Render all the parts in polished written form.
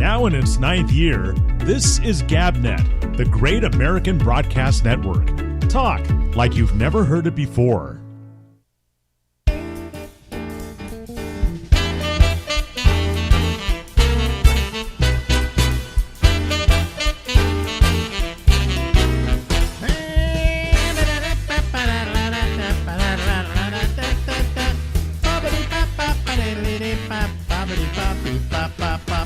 Now in its 9th year, this is GabNet, the Great American Broadcast Network. Talk like you've never heard it before.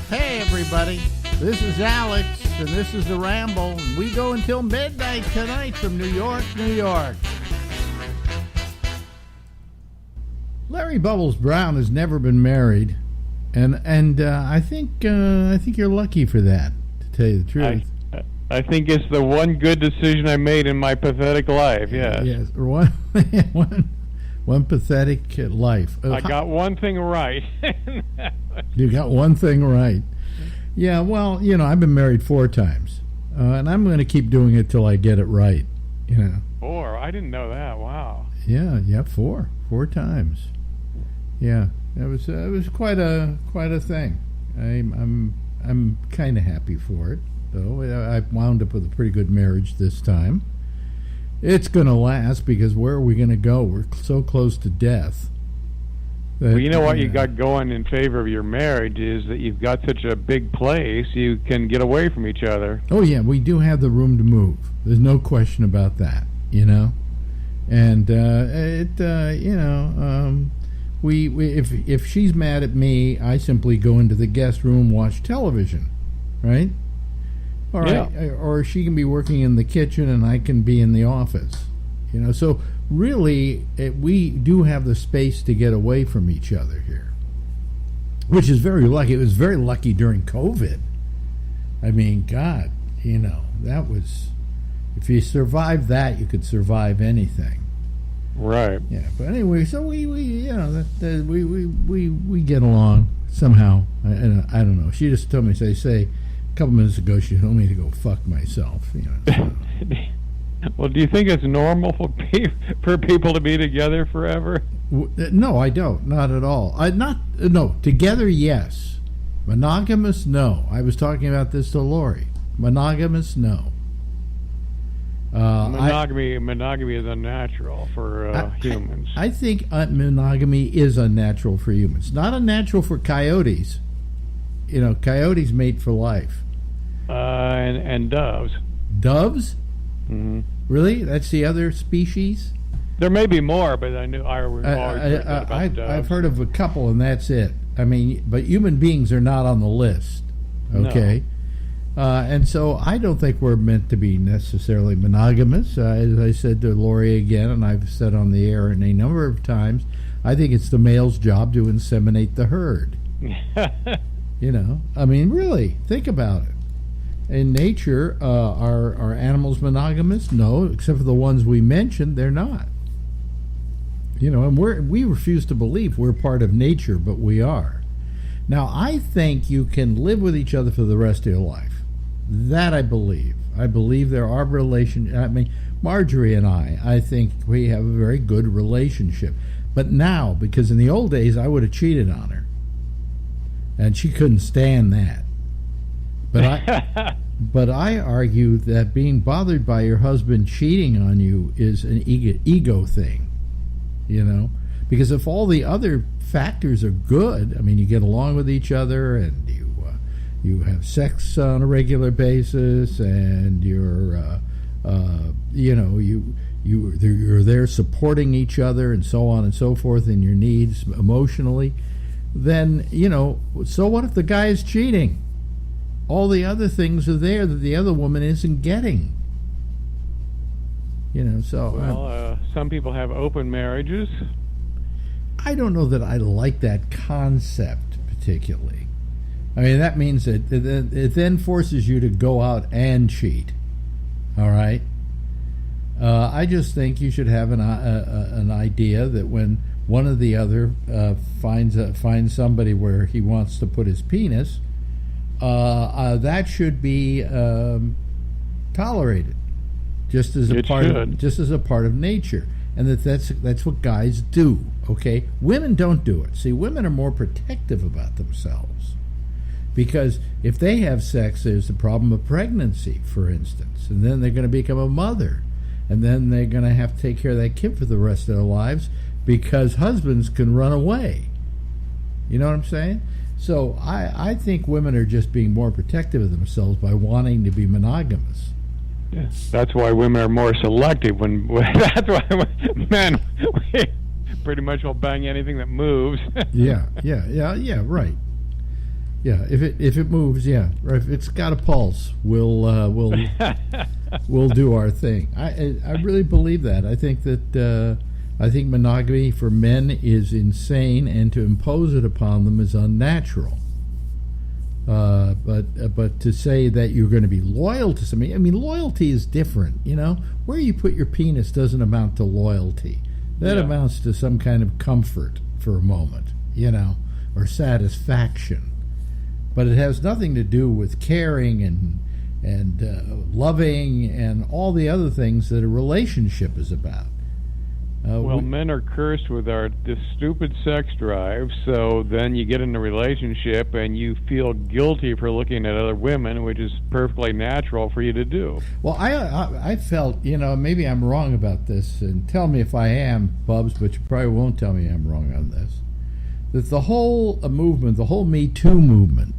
Hey everybody, this is Alex, and this is the Ramble. We go until midnight tonight from New York, New York. Larry Bubbles Brown has never been married, and I think you're lucky for that, to tell you the truth. I think it's the one good decision I made in my pathetic life. Yes. Yes. One pathetic life. I got one thing right. You got one thing right. Yeah, well, I've been married 4 times, and I'm going to keep doing it till I get it right. 4? I didn't know that. Wow. Yeah, 4 times. Yeah, it was quite a thing. I'm kind of happy for it, though. I wound up with a pretty good marriage this time. It's going to last, because where are we going to go? We're so close to death. Well, you know what you got going in favor of your marriage is that you've got such a big place, you can get away from each other. Oh, yeah, we do have the room to move. There's no question about that, And, if she's mad at me, I simply go into the guest room, watch television, right? Or she can be working in the kitchen and I can be in the office. So really, we do have the space to get away from each other here, which is very lucky. It was very lucky during COVID. I mean, God, that was, if you survived that, you could survive anything. Right. Yeah. But anyway, so we get along somehow. I don't know. She just told me, say a couple minutes ago, she told me to go fuck myself. So. Well, do you think it's normal for people to be together forever? No, I don't. Not at all. No. Together, yes. Monogamous, no. I was talking about this to Lori. Monogamous, no. Monogamy is unnatural for humans. I think monogamy is unnatural for humans. Not unnatural for coyotes. Coyotes mate for life. And doves. Doves? Mm-hmm. Really? That's the other species? There may be more, but I've heard of a couple, and that's it. I mean, but human beings are not on the list. Okay? No. And so I don't think we're meant to be necessarily monogamous. As I said to Lori again, and I've said on the air a number of times, I think it's the male's job to inseminate the herd. I mean, really, think about it. In nature, are animals monogamous? No, except for the ones we mentioned, they're not. And we refuse to believe we're part of nature, but we are. Now, I think you can live with each other for the rest of your life. That I believe. I believe there are Marjorie and I think we have a very good relationship. But now, because in the old days, I would have cheated on her. And she couldn't stand that. But I argue that being bothered by your husband cheating on you is an ego thing, because if all the other factors are good, I mean, you get along with each other and you have sex on a regular basis, and you're there supporting each other and so on and so forth in your needs emotionally, then so what if the guy is cheating? All the other things are there that the other woman isn't getting. Some people have open marriages. I don't know that I like that concept particularly. I mean, that means that it then forces you to go out and cheat. All right? I just think you should have an idea that when one or the other finds somebody where he wants to put his penis, that should be tolerated, just as a part of nature, and that's what guys do. Okay, women don't do it. See, women are more protective about themselves. Because if they have sex, there's the problem of pregnancy, for instance, and then they're going to become a mother, and then they're going to have to take care of that kid for the rest of their lives because husbands can run away. You know what I'm saying? So I think women are just being more protective of themselves by wanting to be monogamous. Yeah, that's why women are more selective. That's why men pretty much will bang anything that moves. Yeah, right. Yeah, if it moves, yeah, or if it's got a pulse, we'll do our thing. I really believe that. I think that I think monogamy for men is insane, and to impose it upon them is unnatural. But to say that you're going to be loyal to somebody, I mean, loyalty is different. You know, where you put your penis doesn't amount to loyalty. That amounts to some kind of comfort for a moment, you know, or satisfaction. But it has nothing to do with caring and loving and all the other things that a relationship is about. Men are cursed with this stupid sex drive, so then you get in a relationship and you feel guilty for looking at other women, which is perfectly natural for you to do. Well, I felt, you know, maybe I'm wrong about this, and tell me if I am, Bubs, but you probably won't tell me I'm wrong on this, that the whole movement, the whole Me Too movement,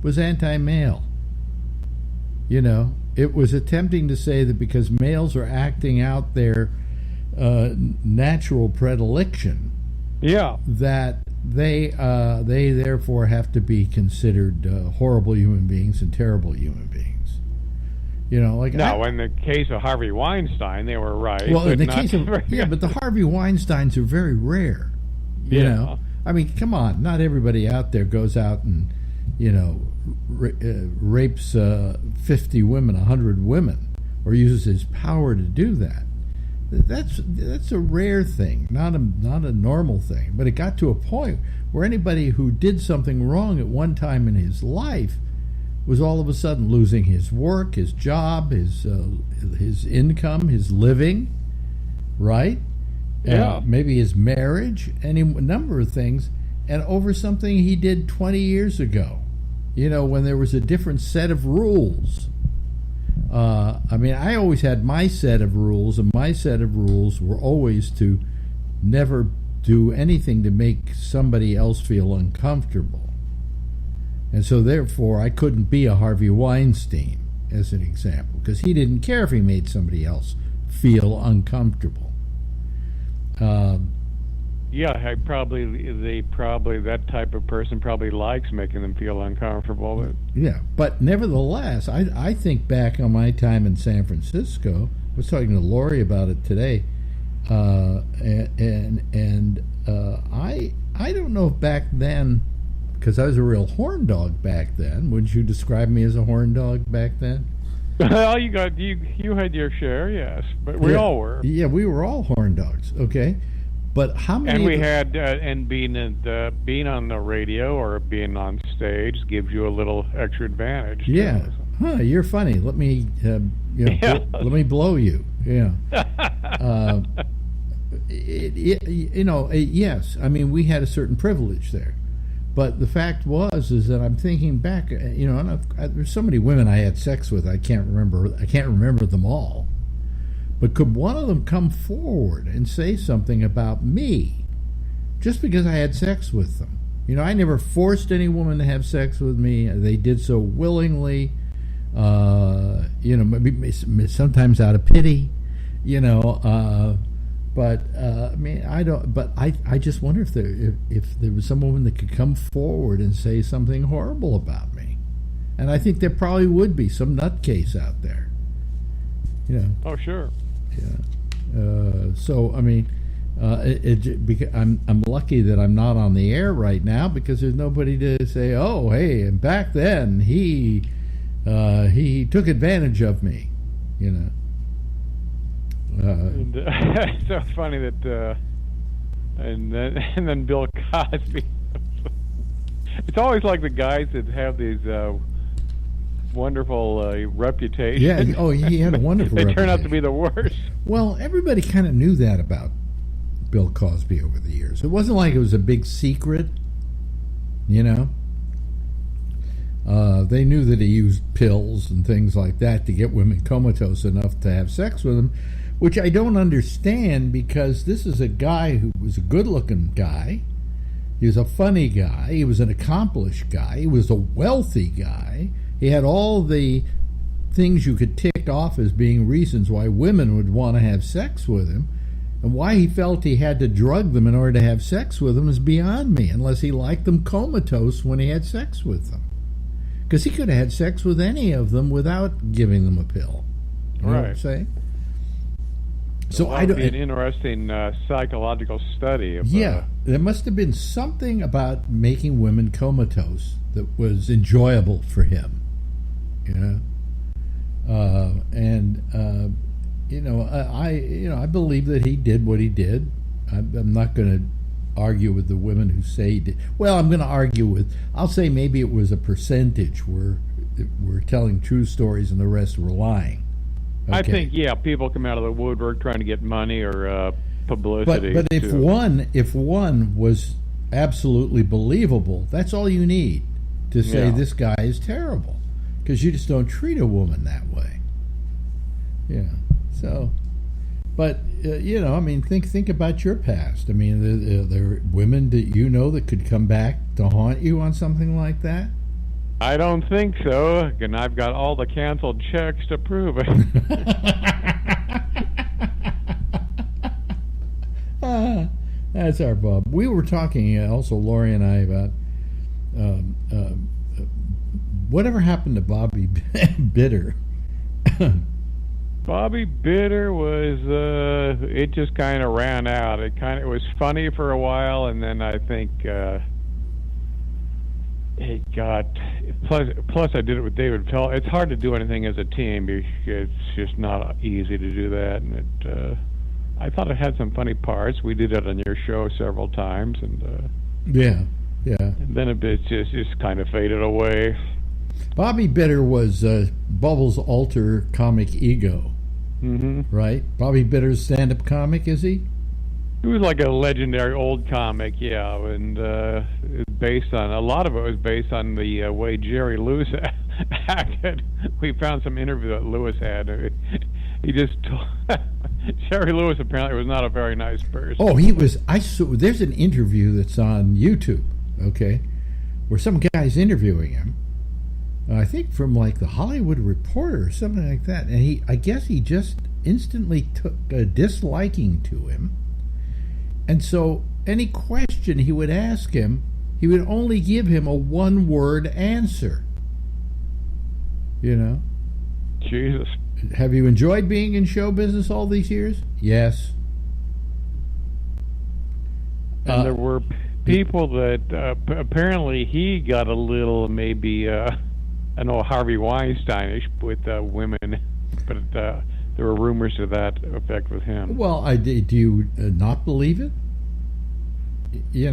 was anti-male. You know, it was attempting to say that because males are acting out their natural predilection, that they therefore have to be considered horrible human beings and terrible human beings. You know, like in the case of Harvey Weinstein, they were right. Well, in the case of but the Harvey Weinsteins are very rare. You know, I mean, come on, not everybody out there goes out and, you know, rapes 50 women, 100 women, or uses his power to do that. That's a rare thing, not a normal thing. But it got to a point where anybody who did something wrong at one time in his life was all of a sudden losing his work, his job, his income, his living, right? Yeah. Maybe his marriage, a number of things, and over something he did 20 years ago. You know, when there was a different set of rules. I mean, I always had my set of rules, and my set of rules were always to never do anything to make somebody else feel uncomfortable. And so, therefore, I couldn't be a Harvey Weinstein, as an example, because he didn't care if he made somebody else feel uncomfortable. That type of person probably likes making them feel uncomfortable. But. Yeah, but nevertheless, I think back on my time in San Francisco. I was talking to Lori about it today, I don't know if back then, because I was a real horn dog back then. Wouldn't you describe me as a horn dog back then? Well, you had your share, yes, but we all were. Yeah, we were all horn dogs. Okay. But how many? And we had, and being on the radio or being on stage gives you a little extra advantage. Yeah, you're funny. Let me, let me blow you. Yeah. Yes. I mean, we had a certain privilege there, but the fact is that I'm thinking back. You know, and there's so many women I had sex with. I can't remember them all. But could one of them come forward and say something about me just because I had sex with them? You know, I never forced any woman to have sex with me. They did so willingly, you know, maybe sometimes out of pity, you know. But I mean, I don't. But I just wonder if there was some woman that could come forward and say something horrible about me. And I think there probably would be some nutcase out there. You know. Oh, sure. Yeah. So I mean, I'm lucky that I'm not on the air right now because there's nobody to say, "Oh, hey, and back then he took advantage of me," you know. It's so funny that, and then Bill Cosby. It's always like the guys that have these. Wonderful reputation. Yeah. Oh, he had a wonderful they reputation. Turn out to be the worst. Well, everybody kind of knew that about Bill Cosby over the years. It wasn't like it was a big secret, you know. They knew that he used pills and things like that to get women comatose enough to have sex with him, which I don't understand, because this is a guy who was a good-looking guy. He was a funny guy. He was an accomplished guy. He was a wealthy guy. He had all the things you could tick off as being reasons why women would want to have sex with him. And why he felt he had to drug them in order to have sex with them is beyond me, unless he liked them comatose when he had sex with them. Because he could have had sex with any of them without giving them a pill. You know what I'm saying? So I don't. It'd be an interesting psychological study. There must have been something about making women comatose that was enjoyable for him. I believe that he did what he did. I'm not going to argue with the women who say he did. Well, I'm going to argue with. I'll say maybe it was a percentage where we're telling true stories and the rest were lying. Okay. I think, people come out of the woodwork trying to get money or publicity. But if one was absolutely believable, that's all you need to say this guy is terrible, because you just don't treat a woman that way. Yeah. So, but think about your past. I mean, there are women that you know that could come back to haunt you on something like that. I don't think so, and I've got all the canceled checks to prove it. That's our Bob. We were talking also, Lori and I, about whatever happened to Bobby Bitter. Bobby Bitter was it just kind of ran out. It was funny for a while, and then I think it got. Plus, I did it with David Pell. It's hard to do anything as a team because it's just not easy to do that. And I thought it had some funny parts. We did it on your show several times, and and then it just kind of faded away. Bobby Bitter was Bubbles' alter comic ego, right? Bobby Bitter's stand-up comic, is he? He was like a legendary old comic, and based on a lot of it was based on the way Jerry Lewis acted. We found some interview that Lewis had. He just Jerry Lewis apparently was not a very nice person. Oh, he was. There's an interview that's on YouTube, okay, where some guy's interviewing him. I think from like the Hollywood Reporter or something like that, and I guess he just instantly took a disliking to him. And so any question he would ask him, he would only give him a one-word answer. Jesus. Have you enjoyed being in show business all these years? Yes. And there were people that apparently he got a little maybe, Harvey Weinsteinish with women, but there were rumors to that effect with him. Well, do you not believe it? He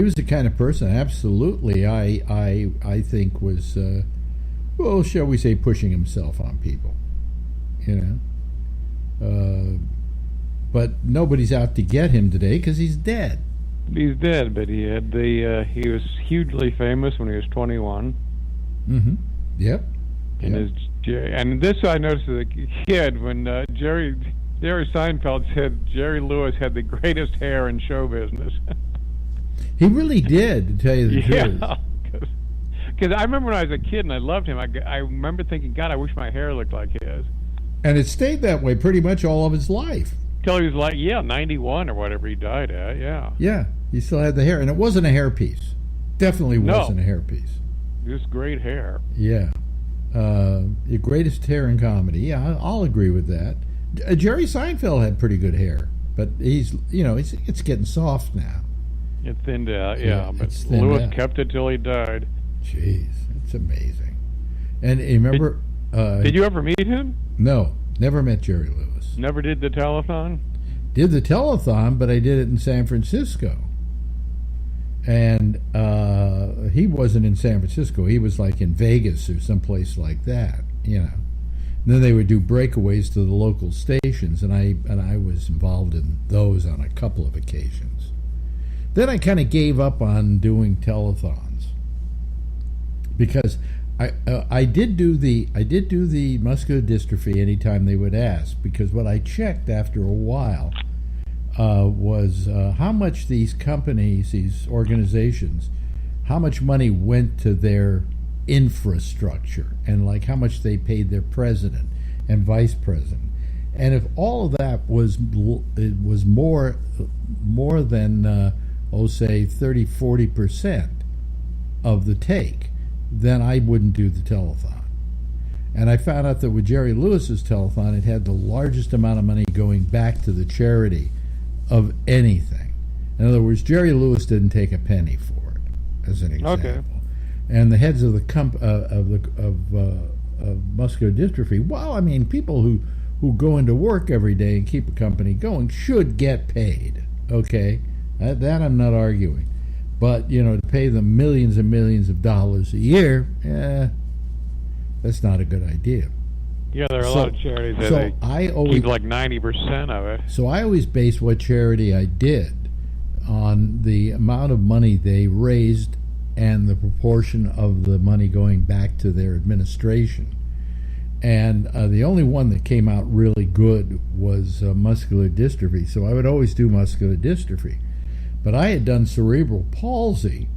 was the kind of person, absolutely, I think was, shall we say, pushing himself on people, But nobody's out to get him today because he's dead. He's dead, but he had he was hugely famous when he was 21. Mm-hmm. Yep. And this I noticed as a kid when Jerry Seinfeld said Jerry Lewis had the greatest hair in show business. He really did, to tell you the truth. Because I remember when I was a kid and I loved him, I remember thinking, God, I wish my hair looked like his. And it stayed that way pretty much all of his life. Till he was like, 91 or whatever he died at, Yeah, he still had the hair. And it wasn't a hairpiece. Definitely wasn't a hairpiece. Just great hair. Yeah. The greatest hair in comedy. Yeah, I'll agree with that. Jerry Seinfeld had pretty good hair, but he's it's getting soft now. It thinned out, but Lewis kept it till he died. Jeez, it's amazing. And remember... Did you ever meet him? No, never met Jerry Lewis. Never did the telethon? Did the telethon, but I did it in San Francisco. And he wasn't in San Francisco. He was like in Vegas or someplace like that, And then they would do breakaways to the local stations, and I was involved in those on a couple of occasions. Then I kind of gave up on doing telethons. because I did do the muscular dystrophy anytime they would ask, because what I checked after a while was how much these companies, these organizations, how much money went to their infrastructure, and like how much they paid their president and vice president. And if all of that was more than say 30-40% of the take, then I wouldn't do the telethon. And I found out that with Jerry Lewis's telethon, it had the largest amount of money going back to the charity of anything. In other words, Jerry Lewis didn't take a penny for it, as an example. Okay. And the heads of the muscular dystrophy, well, I mean, people who go into work every day and keep a company going should get paid. Okay, that I'm not arguing. But, to pay them millions and millions of dollars a year, that's not a good idea. Yeah, there are a lot of charities that keep like 90% of it. So I always base what charity I did on the amount of money they raised and the proportion of the money going back to their administration. And the only one that came out really good was muscular dystrophy. So I would always do muscular dystrophy. But I had done cerebral palsy,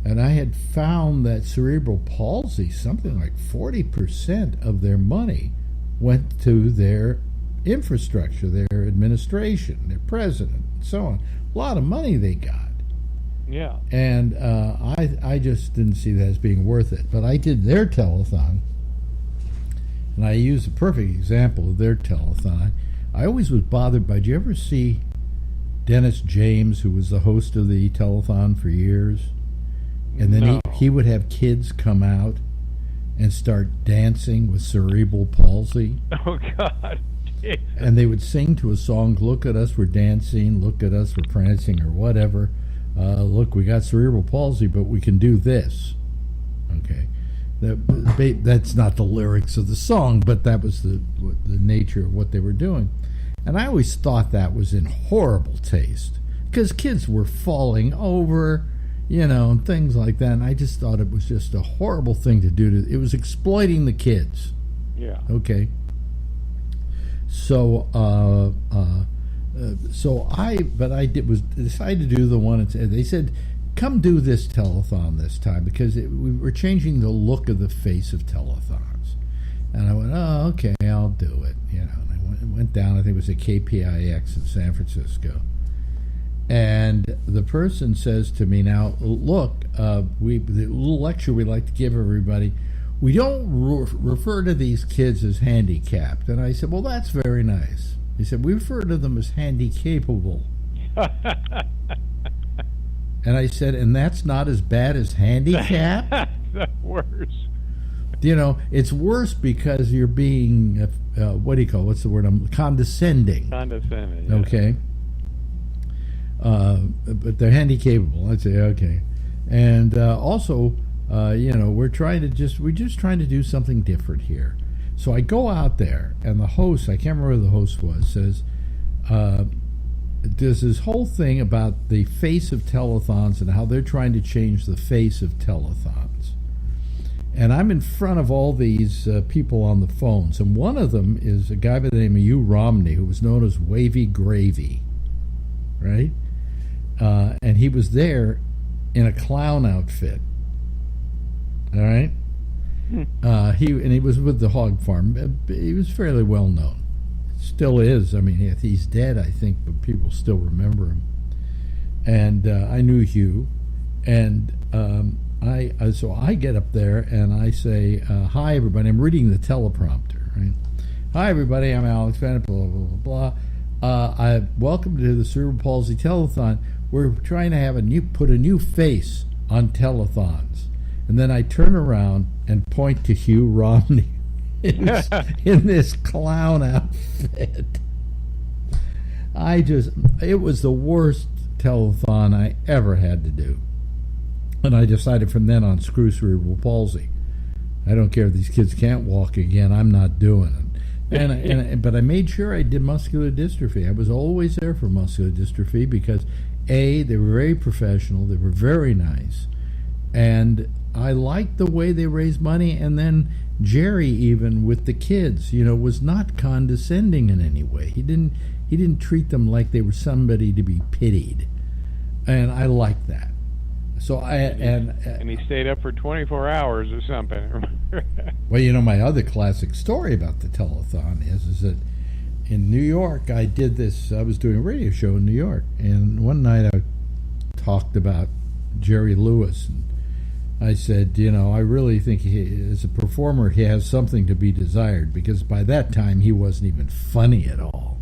and I had found that cerebral palsy, something like 40% of their money went to their infrastructure, their administration, their president, and so on. A lot of money they got. Yeah. And I just didn't see that as being worth it. But I did their telethon, and I used a perfect example of their telethon. I always was bothered by, did you ever see Dennis James, who was the host of the telethon for years? And then he would have kids come out and start dancing with cerebral palsy. Oh, God. Jesus. And they would sing to a song, "Look at us, we're dancing, look at us, we're prancing," or whatever. Look, we got cerebral palsy, but we can do this. Okay. That's not the lyrics of the song, but that was the nature of what they were doing. And I always thought that was in horrible taste, because kids were falling over, and things like that. And I just thought it was just a horrible thing to do. It was exploiting the kids. Yeah. Okay. So, decided to do the one. They said, "Come do this telethon this time," because we were changing the look of the face of telethons. And I went, "Oh, okay, I'll do it." And I went down. I think it was at KPIX in San Francisco. And the person says to me, "Now, look, the little lecture we like to give everybody, we don't refer to these kids as handicapped." And I said, "Well, that's very nice." He said, "We refer to them as handy-capable." And I said, "And that's not as bad as handicap?" That's worse. It's worse because you're being, what's the word? Condescending. Condescending, yeah. Okay. But they're handy-capable. I'd say, okay. And also, we're just trying to do something different here. So I go out there, and the host, I can't remember who the host was, says, there's this whole thing about the face of telethons and how they're trying to change the face of telethons. And I'm in front of all these people on the phones, and one of them is a guy by the name of Hugh Romney, who was known as Wavy Gravy, right? And he was there in a clown outfit. All right? He was with the hog farm. He was fairly well known. Still is. I mean, he's dead, I think, but people still remember him. And I knew Hugh. And so I get up there and I say, "Hi, everybody." I'm reading the teleprompter, right? "Hi, everybody. I'm Alex Bennett, blah, blah, blah, blah. Welcome to the Cerebral Palsy Telethon. We're trying to put a new face on telethons." And then I turn around and point to Hugh Romney in this clown outfit. It was the worst telethon I ever had to do. And I decided from then on, screw cerebral palsy. I don't care if these kids can't walk again. I'm not doing it. But I made sure I did muscular dystrophy. I was always there for muscular dystrophy because, A, they were very professional. They were very nice. And I liked the way they raised money, and then Jerry, even with the kids, was not condescending in any way. He didn't treat them like they were somebody to be pitied, and I liked that. So and he stayed up for 24 hours or something. Well, my other classic story about the telethon is that in New York I did this. I was doing a radio show in New York, and one night I talked about Jerry Lewis, and I said, I really think as a performer he has something to be desired, because by that time he wasn't even funny at all,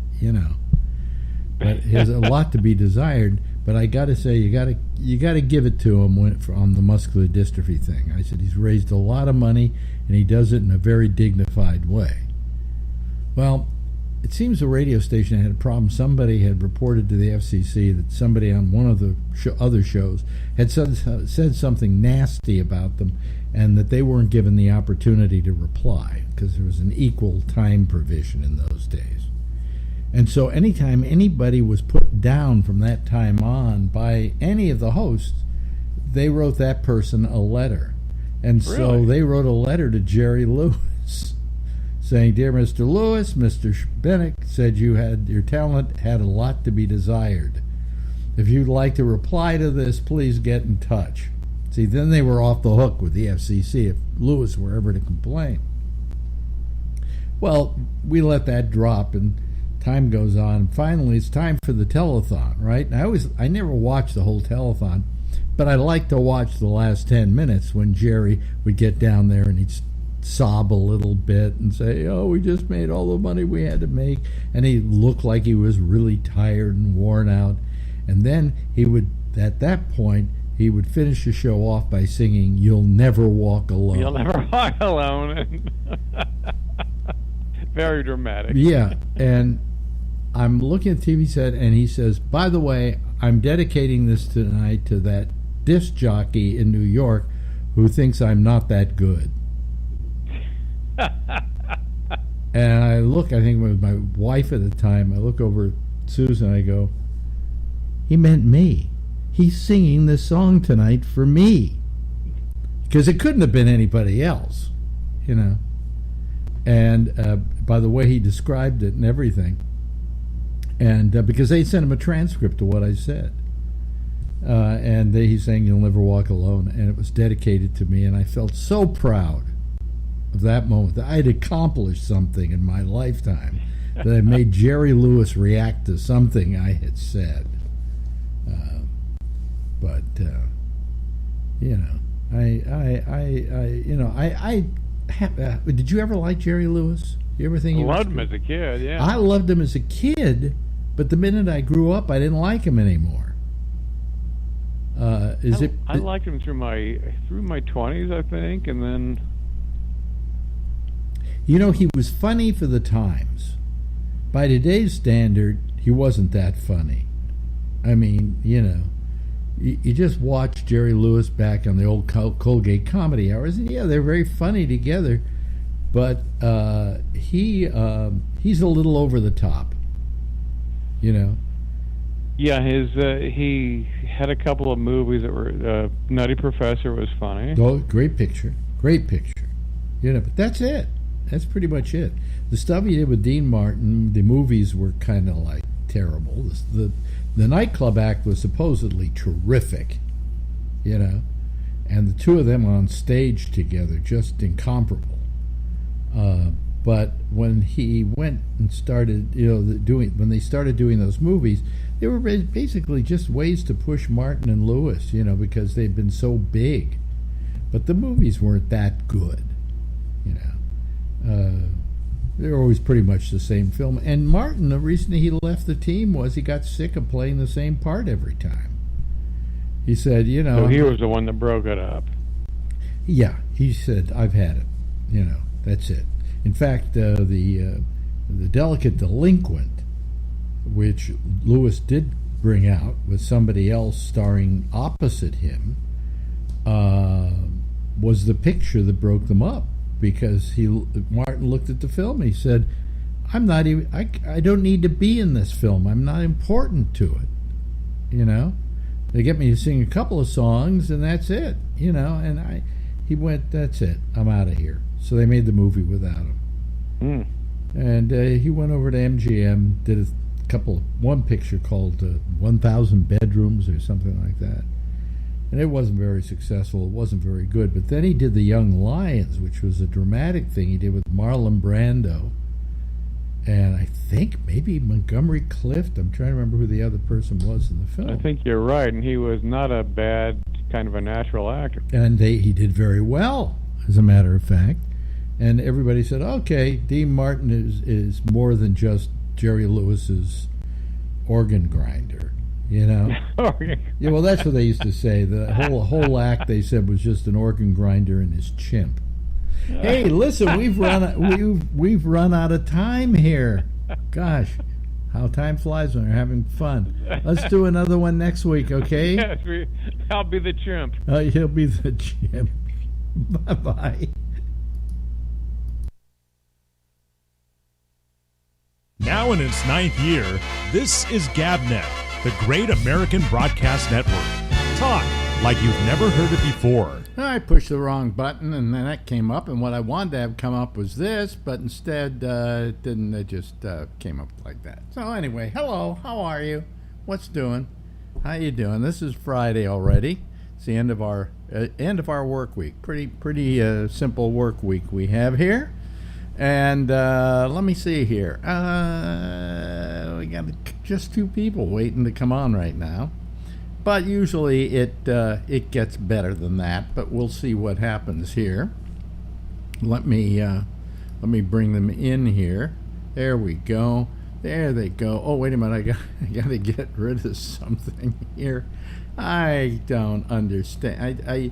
But he has a lot to be desired. But I got to say, you got to give it to him on the muscular dystrophy thing. I said he's raised a lot of money, and he does it in a very dignified way. Well, it seems the radio station had a problem. Somebody had reported to the FCC that somebody on one of the other shows had said something nasty about them, and that they weren't given the opportunity to reply because there was an equal time provision in those days. And so anytime anybody was put down from that time on by any of the hosts, they wrote that person a letter. And so they wrote a letter to Jerry Lewis saying, "Dear Mr. Lewis, Mr. Bennett said your talent had a lot to be desired. If you'd like to reply to this, please get in touch." See, then they were off the hook with the FCC if Lewis were ever to complain. Well, we let that drop, and time goes on. Finally, it's time for the telethon, right? And I never watched the whole telethon, but I like to watch the last 10 minutes when Jerry would get down there and he'd sob a little bit and say, "Oh, we just made all the money we had to make," and he looked like he was really tired and worn out. And then at that point, he would finish the show off by singing, "You'll Never Walk Alone." You'll never walk alone. Very dramatic. Yeah, and I'm looking at the TV set, and he says, "By the way, I'm dedicating this tonight to that disc jockey in New York who thinks I'm not that good." And I think with my wife at the time, I look over at Susan and I go, "He meant me. He's singing this song tonight for me." Because it couldn't have been anybody else, And by the way he described it and everything. And because they sent him a transcript of what I said. And he's saying, "You'll never walk alone." And it was dedicated to me. And I felt so proud of that moment, that I had accomplished something in my lifetime, that I made Jerry Lewis react to something I had said. Did you ever like Jerry Lewis? You ever think I loved him as a kid? Yeah, I loved him as a kid, but the minute I grew up, I didn't like him anymore. I liked him through my 20s, I think, and then. He was funny for the times. By today's standard, he wasn't that funny. I mean, you just watch Jerry Lewis back on the old Colgate Comedy Hours, and yeah, they're very funny together, but he's a little over the top, Yeah, he had a couple of movies that were Nutty Professor was funny. Oh, great picture. But that's it. That's pretty much it. The stuff he did with Dean Martin, the movies were kind of like terrible. The nightclub act was supposedly terrific, and the two of them on stage together, just incomparable. But when he went and started, when they started doing those movies, they were basically just ways to push Martin and Lewis, because they'd been so big. But the movies weren't that good, They're always pretty much the same film. And Martin, the reason he left the team was he got sick of playing the same part every time. He said, So he was the one that broke it up. Yeah, he said, "I've had it. That's it." In fact, the Delicate Delinquent, which Lewis did bring out with somebody else starring opposite him, was the picture that broke them up. Because Martin looked at the film and he said, I don't need to be in this film. I'm not important to it. They get me to sing a couple of songs, and that's it, And he went, that's it, I'm out of here. So they made the movie without him. Mm. And he went over to MGM, did one picture called 1,000 Bedrooms or something like that. And it wasn't very successful. It wasn't very good. But then he did The Young Lions, which was a dramatic thing he did with Marlon Brando. And I think maybe Montgomery Clift. I'm trying to remember who the other person was in the film. I think you're right, and he was not a bad kind of a natural actor. And he did very well, as a matter of fact. And everybody said, okay, Dean Martin is more than just Jerry Lewis's organ grinder, Yeah, well, that's what they used to say. The whole act, they said, was just an organ grinder and his chimp. Hey, listen, we've run out of time here. Gosh, how time flies when we're having fun. Let's do another one next week, okay? Yes, I'll be the chimp. He'll be the chimp. Bye-bye. Now in its 9th year, this is GabNet, the Great American Broadcast Network. Talk like you've never heard it before. I pushed the wrong button, and then that came up, and what I wanted to have come up was this, but instead it didn't. It just came up like that. So anyway, hello, how are you? What's doing? How you doing? This is Friday already. It's the end of our work week. Pretty simple work week we have here. And let me see here. We got just 2 people waiting to come on right now. But usually it gets better than that. But we'll see what happens here. Let me bring them in here. There we go. There they go. Oh, wait a minute. I got to get rid of something here. I don't understand. I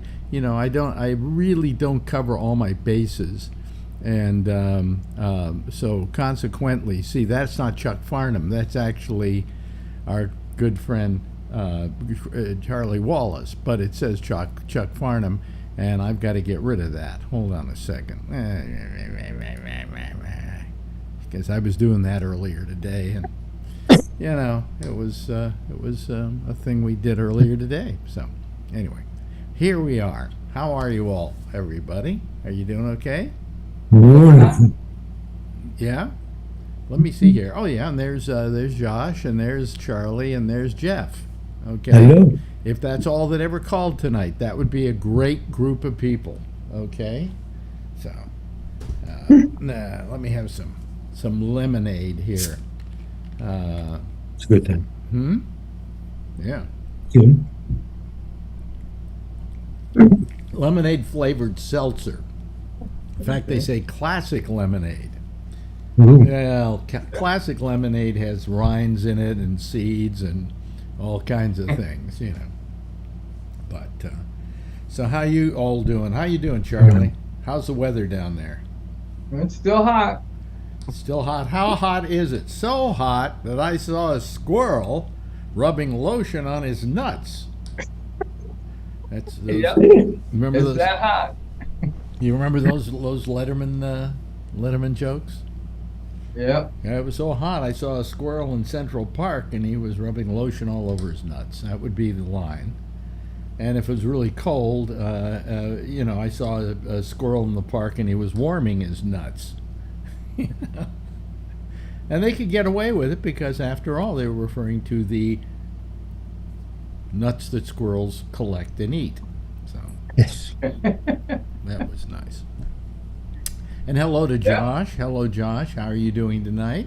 really don't cover all my bases. And so consequently, see, that's not Chuck Farnham. That's actually our good friend Charlie Wallace, but it says Chuck Farnham, and I've got to get rid of that. Hold on a second, because I was doing that earlier today, and it was a thing we did earlier today. So anyway, here we are. How are you all, everybody? Are you doing okay? Yeah. Let me see here. Oh yeah, and there's Josh, and there's Charlie, and there's Jeff. Okay. Hello. If that's all that ever called tonight, that would be a great group of people. Okay. So, let me have some lemonade here. It's a good thing. Yeah. Good. Lemonade flavored seltzer. In fact, they say classic lemonade. Ooh. Well, classic lemonade has rinds in it and seeds and all kinds of things, But so how you all doing? How you doing, Charlie? How's the weather down there? It's still hot. It's still hot. How hot is it? So hot that I saw a squirrel rubbing lotion on his nuts. That's those, Yep. Remember It's those? that hot. You remember those Letterman jokes? Yep. Yeah, it was so hot I saw a squirrel in Central Park and he was rubbing lotion all over his nuts. That would be the line. And if it was really cold, I saw a squirrel in the park and he was warming his nuts. And they could get away with it because, after all, they were referring to the nuts that squirrels collect and eat. So Yes. that was nice. And hello to Josh. Yeah. Hello, Josh. How are you doing tonight?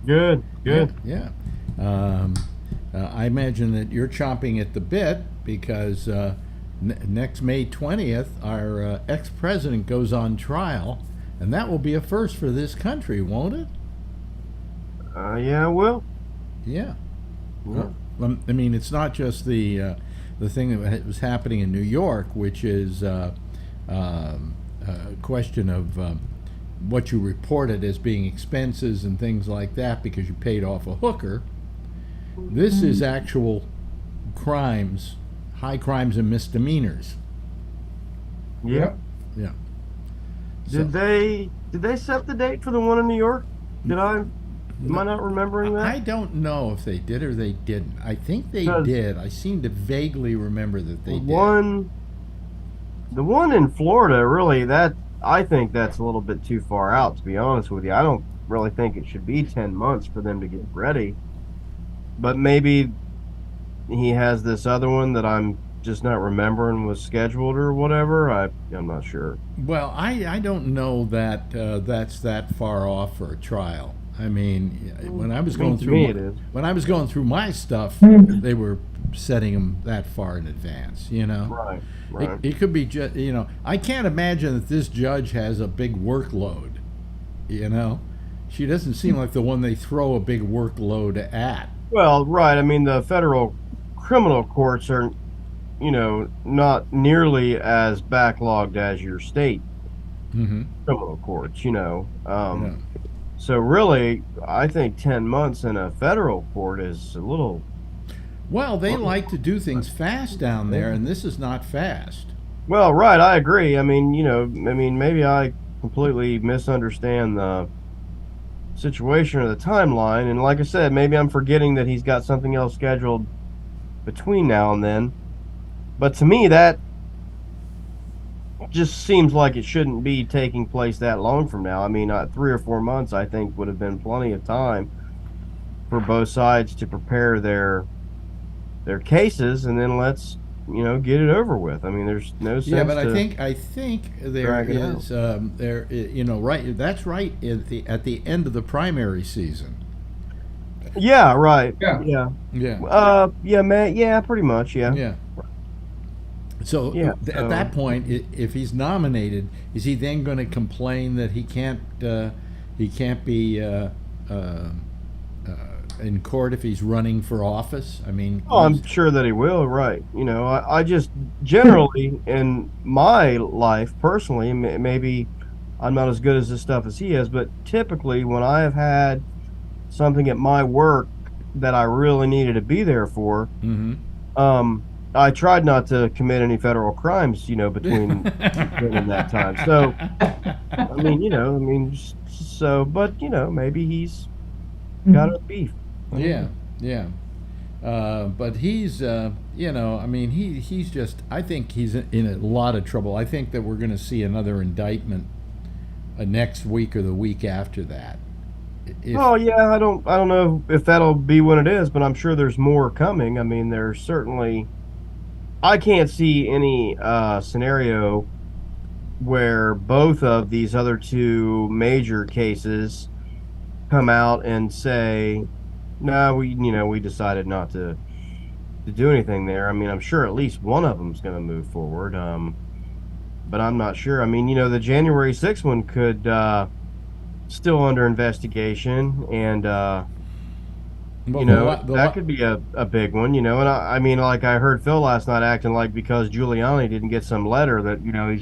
Good. Yeah. I imagine that you're chomping at the bit because next May 20th, our ex-president goes on trial, and that will be a first for this country, won't it? Yeah, well. Yeah. Well, I mean, it's not just the thing that was happening in New York, which is a question of what you reported as being expenses and things like that because you paid off a hooker. This is actual crimes, high crimes and misdemeanors. Yep. Yeah. Did they set the date for the one in New York? Did I? Am I not remembering that? I don't know if they did or they didn't. I think they Because did. I seem to vaguely remember that they did. The one in Florida, really, I think that's a little bit too far out, to be honest with you. I don't really think it should be 10 months for them to get ready. But maybe he has this other one that I'm just not remembering was scheduled or whatever. I'm not sure. Well, I don't know that that's that far off for a trial. I mean, when I was going through my stuff, they were setting them that far in advance. You know, Right. it could be just, you know, I can't imagine that this judge has a big workload. You know, she doesn't seem like the one they throw a big workload at. Well, right. I mean, the federal criminal courts are, you know, not nearly as backlogged as your state criminal courts, you know. So really, I think 10 months in a federal court is a little... Well, they like to do things fast down there, and this is not fast. Well, right, I agree. I mean, you know, maybe I completely misunderstand the situation or the timeline, and like I said, maybe I'm forgetting that he's got something else scheduled between now and then. But to me, that just seems like it shouldn't be taking place that long from now. I mean, 3 or 4 months, I think, would have been plenty of time for both sides to prepare their cases, and then let's, you know, get it over with. I mean, there's no sense. Yeah, but I think there is you know, right. That's right at the end of the primary season. Yeah, right. Yeah. Yeah, man. Yeah, pretty much. Yeah. Yeah. So at that point, if he's nominated, is he then going to complain that he can't be in court if he's running for office? I mean, I'm sure that he will. Right. You know, I just generally in my life personally, maybe I'm not as good as this stuff as he is, but typically when I have had something at my work that I really needed to be there for, I tried not to commit any federal crimes, you know, between that time. So, I mean, but, you know, maybe he's got a beef. Yeah. But he's, you know, I mean, he's just, I think he's in a lot of trouble. I think that we're going to see another indictment next week or the week after that. Yeah, I don't know if that'll be when it is, but I'm sure there's more coming. I mean, there's certainly... I can't see any scenario where both of these other two major cases come out and say, "No, we decided not to do anything there." I mean, I'm sure at least one of them's going to move forward, but I'm not sure. I mean, you know, the January 6th one could still under investigation, and you know, that could be a big one, you know. And I mean, like I heard Phil last night acting like because Giuliani didn't get some letter that, you know,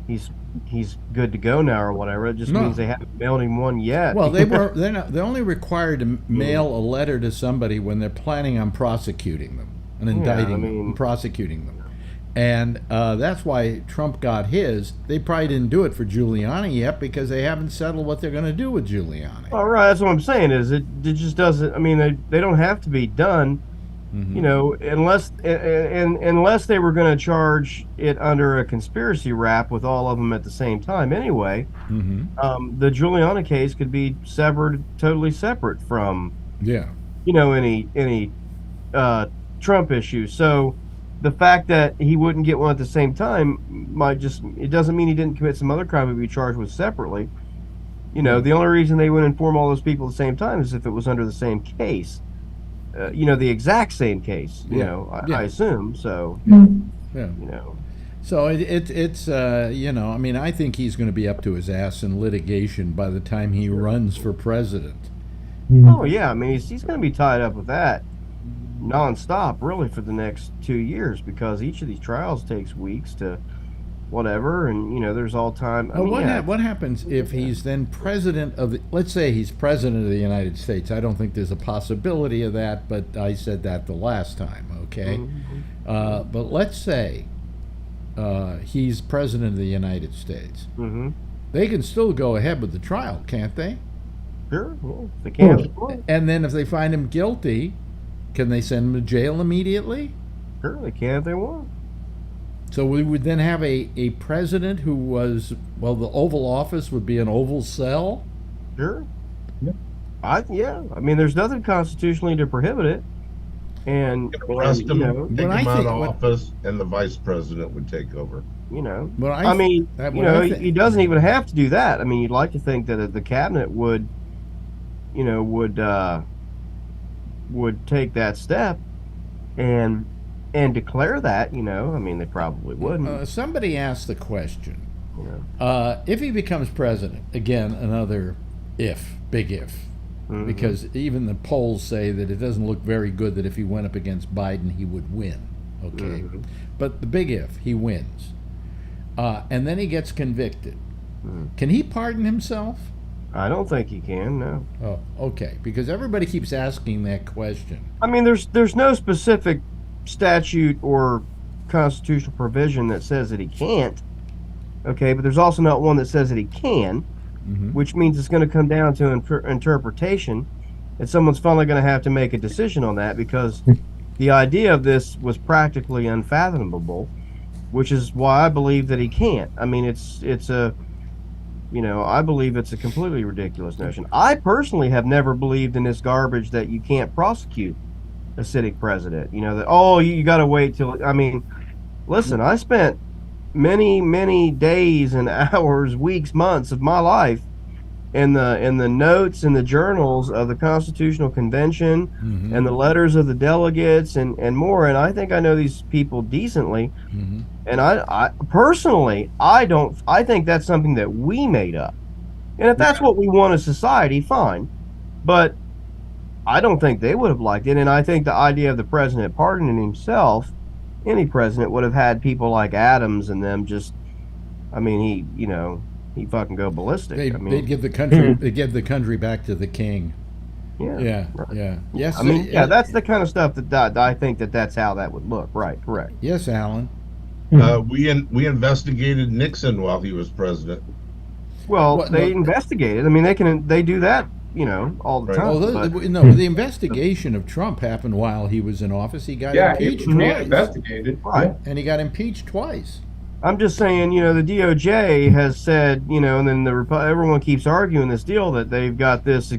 he's good to go now or whatever. It just means they haven't mailed him one yet. Well, they're only required to mail a letter to somebody when they're planning on prosecuting them and indicting them and prosecuting them. And that's why Trump got his. They probably didn't do it for Giuliani yet because they haven't settled what they're going to do with Giuliani. All right, that's what I'm saying. Is it just doesn't? I mean, they don't have to be done, you know, unless they were going to charge it under a conspiracy rap with all of them at the same time. Anyway, the Giuliani case could be severed, totally separate from, you know, any Trump issue. So the fact that he wouldn't get one at the same time it doesn't mean he didn't commit some other crime he'd be charged with separately. You know, the only reason they would inform all those people at the same time is if it was under the same case. You know, the exact same case, you know, I assume. So, you know. So it's you know, I mean, I think he's going to be up to his ass in litigation by the time he runs for president. Oh, yeah. I mean, he's going to be tied up with that nonstop, really, for the next 2 years, because each of these trials takes weeks to whatever, and you know, there's all time. What happens if he's then president of let's say he's president of the United States? I don't think there's a possibility of that, but I said that the last time, okay? But let's say he's president of the United States. They can still go ahead with the trial, can't they? Sure. Yeah, if they can't. And then if they find him guilty, can they send him to jail immediately? Sure, they can if they want. So we would then have a president who was, well, the Oval Office would be an oval cell? Sure. Yeah. I mean, there's nothing constitutionally to prohibit it. And arrest him, take him out of what, office, and the vice president would take over. You know, he doesn't even have to do that. I mean, you'd like to think that the cabinet would take that step and declare that. I mean, they probably wouldn't. Somebody asked the question: Yeah. if he becomes president, again, another big if. Mm-hmm. Because even the polls say that it doesn't look very good that if he went up against Biden, he would win. Okay, mm-hmm. But the big if, he wins. And then he gets convicted. Mm-hmm. Can he pardon himself? I don't think he can, no. Oh, okay, because everybody keeps asking that question. I mean, there's no specific statute or constitutional provision that says that he can't. Okay, but there's also not one that says that he can. Mm-hmm. Which means it's going to come down to interpretation, and someone's finally going to have to make a decision on that, because the idea of this was practically unfathomable, which is why I believe that he can't. I mean, I believe it's a completely ridiculous notion. I personally have never believed in this garbage that you can't prosecute a sitting president. That, you got to wait till. I mean, listen, I spent many days and hours, weeks, months of my life in the notes and the journals of the Constitutional Convention, mm-hmm. and the letters of the delegates and more, and I think I know these people decently. Mm-hmm. And I personally, I think that's something that we made up. And if that's what we want as society, fine, but I don't think they would have liked it. And I think the idea of the president pardoning himself, any president would have had people like Adams and them just, I mean, he fucking go ballistic. They'd give the country back to the king. Yeah. Right. Yeah. Yes. I mean, that's the kind of stuff that I think that's how that would look. Right. Correct. Yes, Alan. We investigated Nixon while he was president. Well, they investigated. I mean, they do that. All the time. The investigation of Trump happened while he was in office. He got impeached twice. Investigated. Right. And he got impeached twice. I'm just saying, the DOJ has said, and then everyone keeps arguing this deal that they've got this,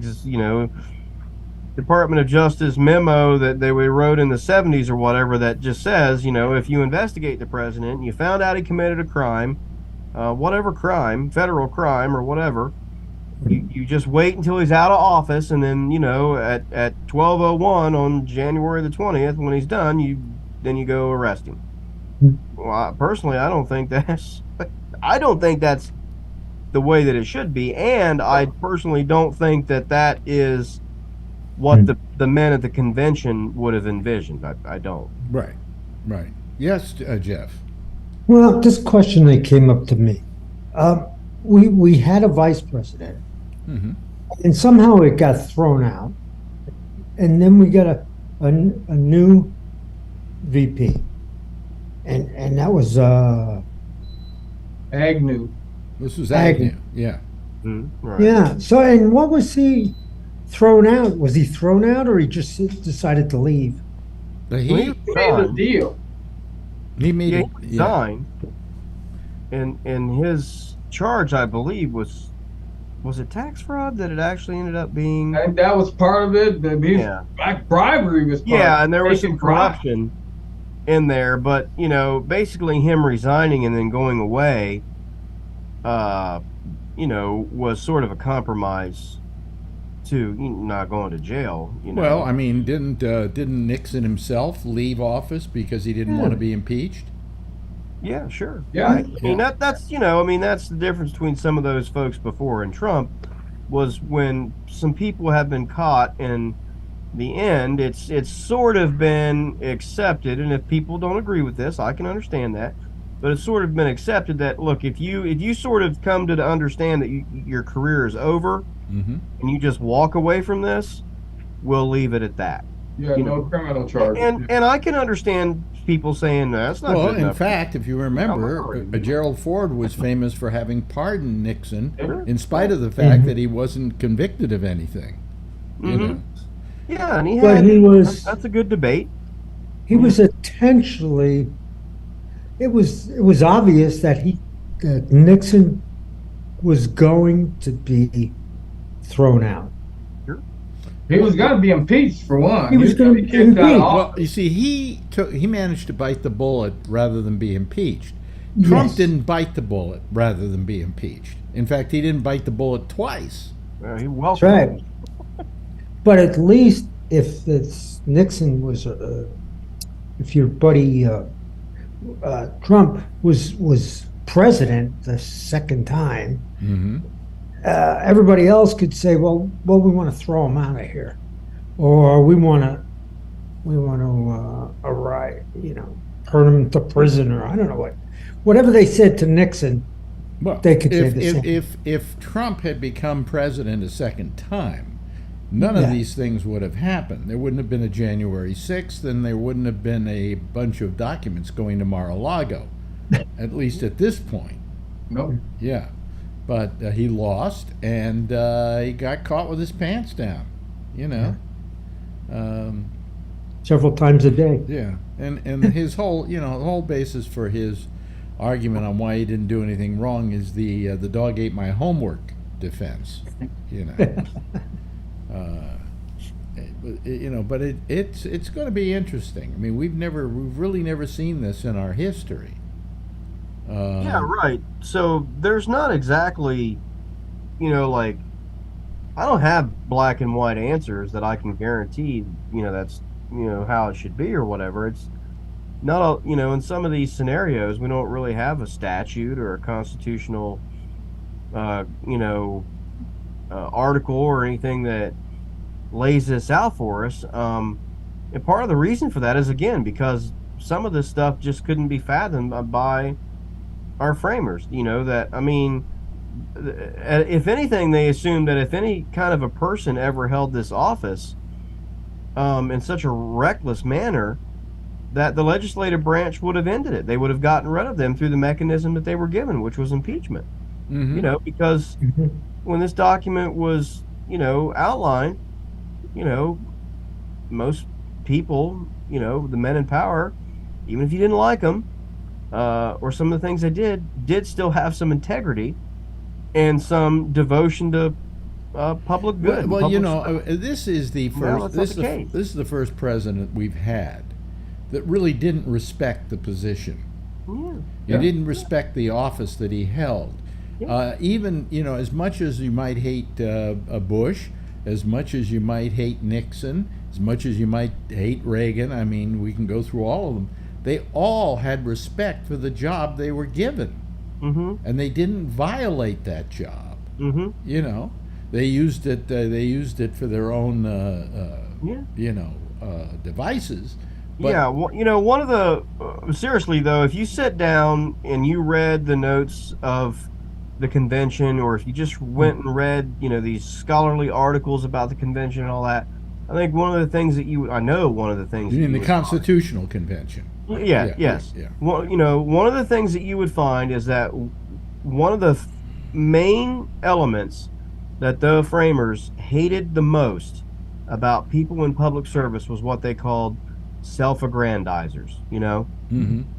Department of Justice memo that they wrote in the 70s or whatever that just says, if you investigate the president and you found out he committed a crime, whatever crime, federal crime or whatever, you just wait until he's out of office, and then at 12:01 on January the 20th, when he's done, you go arrest him. Well, personally, I don't think that's the way that it should be, and I personally don't think that is what the men at the convention would have envisioned. I don't. Right. Yes, Jeff. Well, this question that came up to me. We had a vice president, mm-hmm. and somehow it got thrown out, and then we got a new VP, and that was Agnew. This was Agnew. Yeah. Mm-hmm. Right. Yeah. So, and what was he thrown out? Was he thrown out, or he just decided to leave? He made a deal. He made it. Signed. And his charge, I believe, was it tax fraud that it actually ended up being? And that was part of it. Bribery was part of it. Yeah, and there was some corruption in there, but basically him resigning and then going away, was sort of a compromise to not going to jail. Well, I mean, didn't Nixon himself leave office because he didn't want to be impeached? Yeah, sure. Yeah. I mean, that's the difference between some of those folks before and Trump, was when some people have been caught, and the end, it's sort of been accepted, and if people don't agree with this, I can understand that, but it's sort of been accepted that, look, if you sort of come to understand that your career is over, mm-hmm. and you just walk away from this, we'll leave it at that. Yeah, no criminal charges. And I can understand people saying that's not good enough. Well, in fact, if you remember, Gerald Ford was famous for having pardoned Nixon in spite of the fact that he wasn't convicted of anything. You know? Yeah, and he was. That's a good debate. He was intentionally. It was obvious that Nixon was going to be thrown out. He was going to be impeached for one. He was going to be impeached. Well, you see, he managed to bite the bullet rather than be impeached. Trump didn't bite the bullet rather than be impeached. In fact, he didn't bite the bullet twice. That's right. But at least if Nixon was, if your buddy Trump was president the second time, everybody else could say, well, we want to throw him out of here, or we want to turn him to prison, or I don't know whatever they said to Nixon. Well, they could say the same. If Trump had become president a second time, none of these things would have happened. There wouldn't have been a January 6th, and there wouldn't have been a bunch of documents going to Mar-a-Lago, at least at this point. No. Yeah. But he lost, and he got caught with his pants down, you know. Several times a day. Yeah. And his whole, the whole basis for his argument on why he didn't do anything wrong is the dog ate my homework defense, But it's going to be interesting. I mean, we've really never seen this in our history. Yeah, right. So there's not exactly, I don't have black and white answers that I can guarantee, that's, how it should be or whatever. It's not, in some of these scenarios, we don't really have a statute or a constitutional, article or anything that lays this out for us. And part of the reason for that is, again, because some of this stuff just couldn't be fathomed by our framers. If anything, they assumed that if any kind of a person ever held this office in such a reckless manner, that the legislative branch would have ended it. They would have gotten rid of them through the mechanism that they were given, which was impeachment. Because when this document was, outlined, most people, the men in power, even if you didn't like them, or some of the things they did still have some integrity and some devotion to public good. Well, this is the first. This is the first president we've had that really didn't respect the position. He didn't respect the office that he held. Even as much as you might hate Bush, as much as you might hate Nixon, as much as you might hate Reagan. I mean, we can go through all of them. They all had respect for the job they were given, and they didn't violate that job. They used it. They used it for their own, devices. But, one of the seriously though, if you sit down and you read the notes of the convention, or if you just went and read, these scholarly articles about the convention and all that, I think one of the things that you mean the Constitutional Convention. Yes. Well, one of the things that you would find is that one of the main elements that the framers hated the most about people in public service was what they called self-aggrandizers.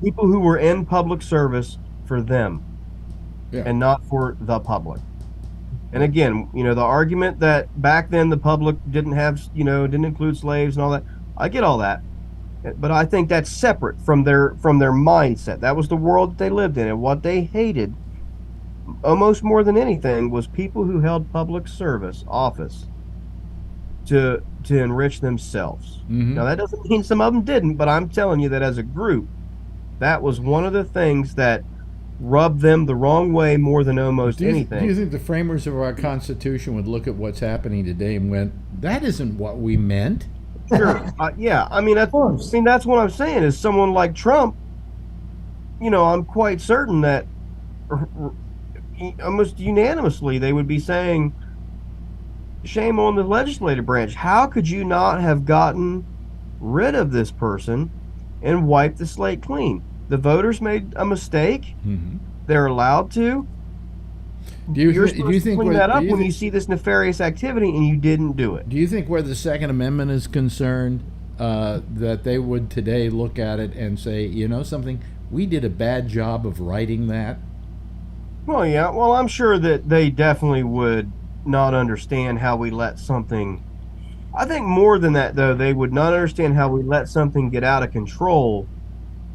People who were in public service for them and not for the public. And again, the argument that back then the public didn't have, didn't include slaves and all that, I get all that. But I think that's separate from their mindset. That was the world that they lived in, and what they hated almost more than anything was people who held public service office to enrich themselves. Now that doesn't mean some of them didn't, but I'm telling you that as a group, that was one of the things that rubbed them the wrong way more than almost anything. Do you think the framers of our Constitution would look at what's happening today and went, "That isn't what we meant"? Sure. That's what I'm saying. Is someone like Trump, I'm quite certain that almost unanimously they would be saying, shame on the legislative branch. How could you not have gotten rid of this person and wipe the slate clean. The voters made a mistake. They're allowed to. You're supposed to clean that up when you see this nefarious activity, and you didn't do it. Do you think where the Second Amendment is concerned, that they would today look at it and say, you know something, we did a bad job of writing that? Well, yeah. Well, I'm sure that they definitely would not understand how we let something. I think more than that, though, they would not understand how we let something get out of control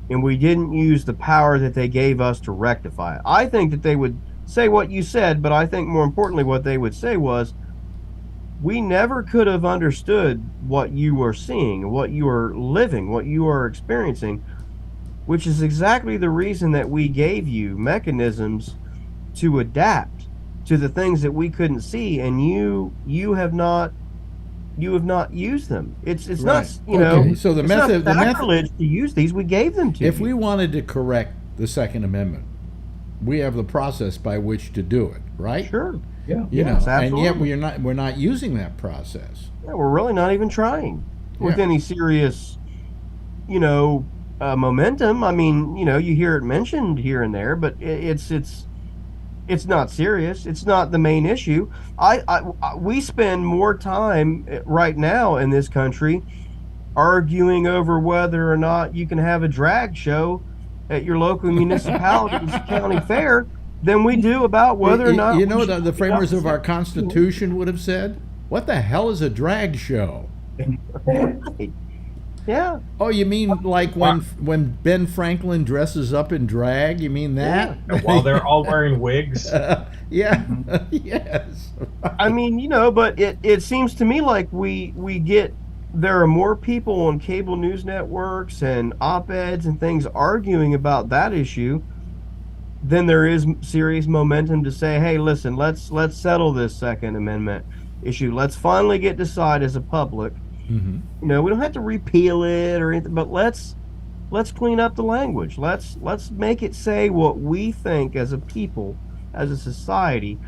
and we didn't use the power that they gave us to rectify it. I think that they would say what you said, but I think more importantly what they would say was, we never could have understood what you were seeing, what you were living, what you are experiencing, which is exactly the reason that we gave you mechanisms to adapt to the things that we couldn't see, and you have not used them. It's right. Not, you know, so the method to use these, we gave them to if you. we wanted to correct the Second Amendment, we have the process by which to do it, right? Sure. Yeah. You know, absolutely. and yet we're not using that process. Yeah, we're really not even trying with any serious, you know, momentum. I mean, you know, you hear it mentioned here and there, but it's not serious. It's not the main issue. We spend more time right now in this country arguing over whether or not you can have a drag show at your local municipality's county fair than we do about whether or not. You know what the framers of our Constitution would have said? What the hell is a drag show? Yeah. Oh, you mean like when Ben Franklin dresses up in drag? You mean that? Yeah. While they're all wearing wigs? Yeah. Yes. I mean, you know, but it seems to me like there are more people on cable news networks and op-eds and things arguing about that issue than there is serious momentum to say, hey, listen, let's settle this Second Amendment issue. Let's finally decide as a public. You know, we don't have to repeal it or anything, but let's clean up the language. Let's make it say what we think as a people, as a society,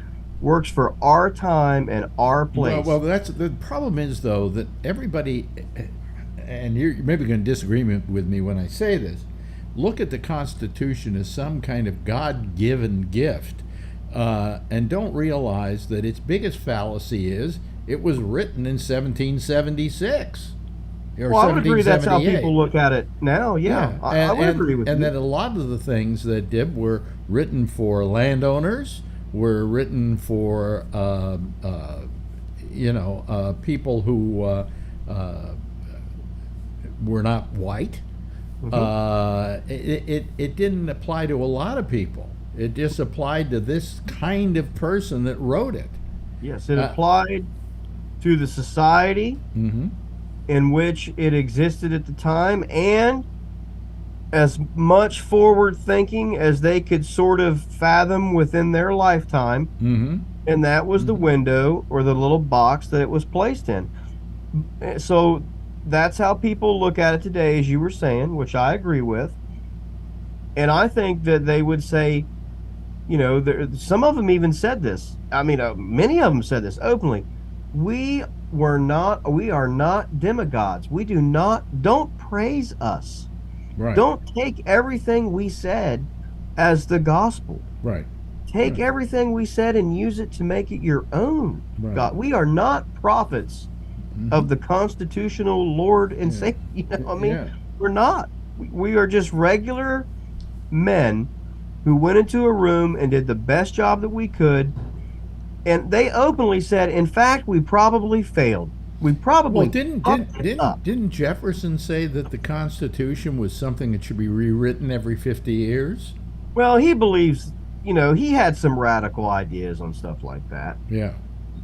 works for our time and our place. Well, that's the problem is, though, that everybody, and you're maybe going to disagree with me when I say this, look at the Constitution as some kind of God-given gift, and don't realize that its biggest fallacy is it was written in 1776 or well, I would agree that's how 1778. people look at it now. Yeah, I would agree with you. And that a lot of the things that did were written for landowners, were written for people who were not white. It didn't apply to a lot of people. It just applied to this kind of person that wrote it. Yes, it applied to the society in which it existed at the time, and as much forward thinking as they could sort of fathom within their lifetime. And that was the window or the little box that it was placed in. So that's how people look at it today, as you were saying, which I agree with. And I think that they would say, you know, some of them even said this. I mean, many of them said this openly. We are not demigods. We don't praise us. Right. Don't take everything we said as the gospel. Right. Take everything we said and use it to make it your own. Right. God, we are not prophets of the constitutional Lord and Savior. You know, I mean, we're not. We are just regular men who went into a room and did the best job that we could. And they openly said, in fact, we probably failed. We probably didn't Jefferson say that the Constitution was something that should be rewritten every 50 years? Well, he believes, you know, he had some radical ideas on stuff like that. Yeah.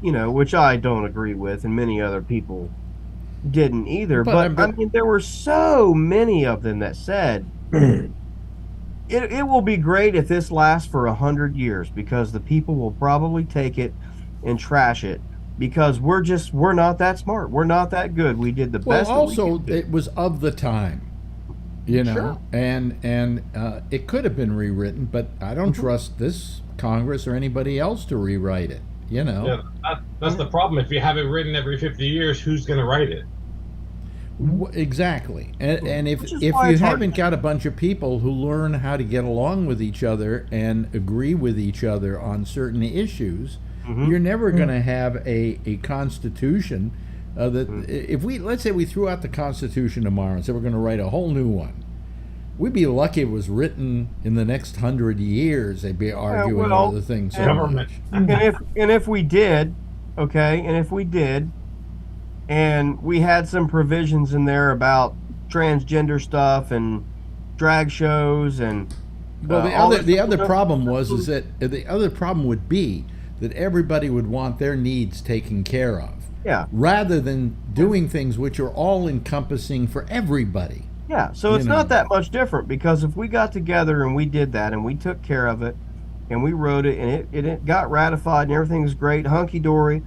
You know, which I don't agree with, and many other people didn't either. But I mean, there were so many of them that said, it will be great if this lasts for 100 years, because the people will probably take it and trash it, because we're not that smart. We're not that good. We did the best. Well, also, it was of the time, you know, sure. and it could have been rewritten, but I don't trust this Congress or anybody else to rewrite it, you know. Yeah, that's the problem. If you have it written every 50 years, who's going to write it? Exactly, and if you haven't got a bunch of people who learn how to get along with each other and agree with each other on certain issues, you're never going to have a constitution that if let's say we threw out the Constitution tomorrow and said we're going to write a whole new one, we'd be lucky if it was written in the next 100 years. They'd be arguing all the things so much. And if we did, and we had some provisions in there about transgender stuff and drag shows and the other problem is that the other problem would be that everybody would want their needs taken care of. Yeah. Rather than doing things which are all encompassing for everybody. Yeah. So it's not that much different, because if we got together and we did that and we took care of it and we wrote it and it got ratified and everything's great, hunky dory.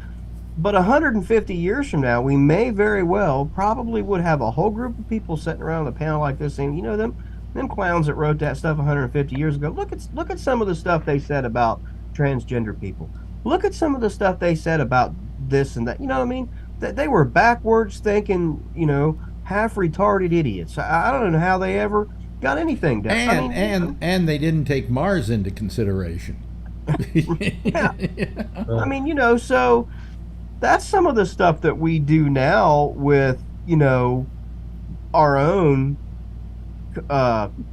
But 150 years from now, we may very well probably would have a whole group of people sitting around a panel like this saying, them clowns that wrote that stuff 150 years ago, look at some of the stuff they said about transgender people. Look at some of the stuff they said about this and that. You know what I mean? That they were backwards thinking, half retarded idiots. I don't know how they ever got anything done. And they didn't take Mars into consideration. Yeah. I mean, so that's some of the stuff that we do now with, our own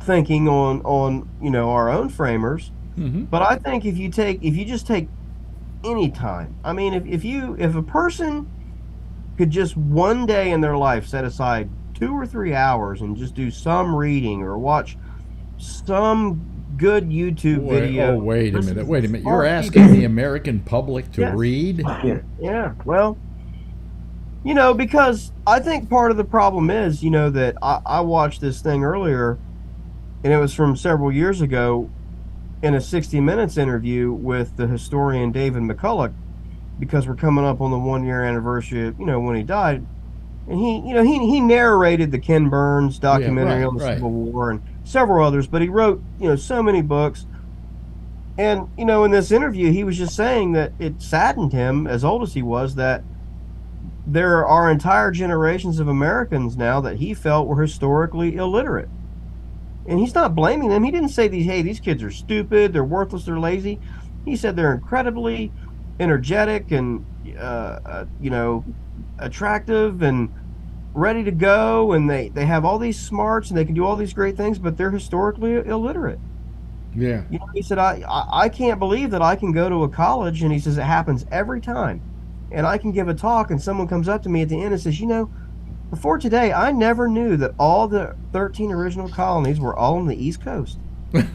thinking on our own framers. But I think if you just take any time, I mean, if a person could just one day in their life set aside 2 or 3 hours and just do some reading or watch some good YouTube video. Oh, wait a minute. You're asking the American public to read? Yeah. Well, because I think part of the problem is, that I watched this thing earlier, and it was from several years ago in a 60 Minutes interview with the historian David McCulloch, because we're coming up on the 1-year anniversary of, when he died. And he narrated the Ken Burns documentary on the Civil War and several others, but he wrote, so many books. And, in this interview, he was just saying that it saddened him, as old as he was, that there are entire generations of Americans now that he felt were historically illiterate. And he's not blaming them. He didn't say these kids are stupid, they're worthless, they're lazy. He said they're incredibly energetic and, attractive and ready to go, and they have all these smarts and they can do all these great things, but they're historically illiterate. Yeah. He said, I can't believe that I can go to a college, and he says it happens every time, and I can give a talk and someone comes up to me at the end and says, before today, I never knew that all the 13 original colonies were all on the East Coast. And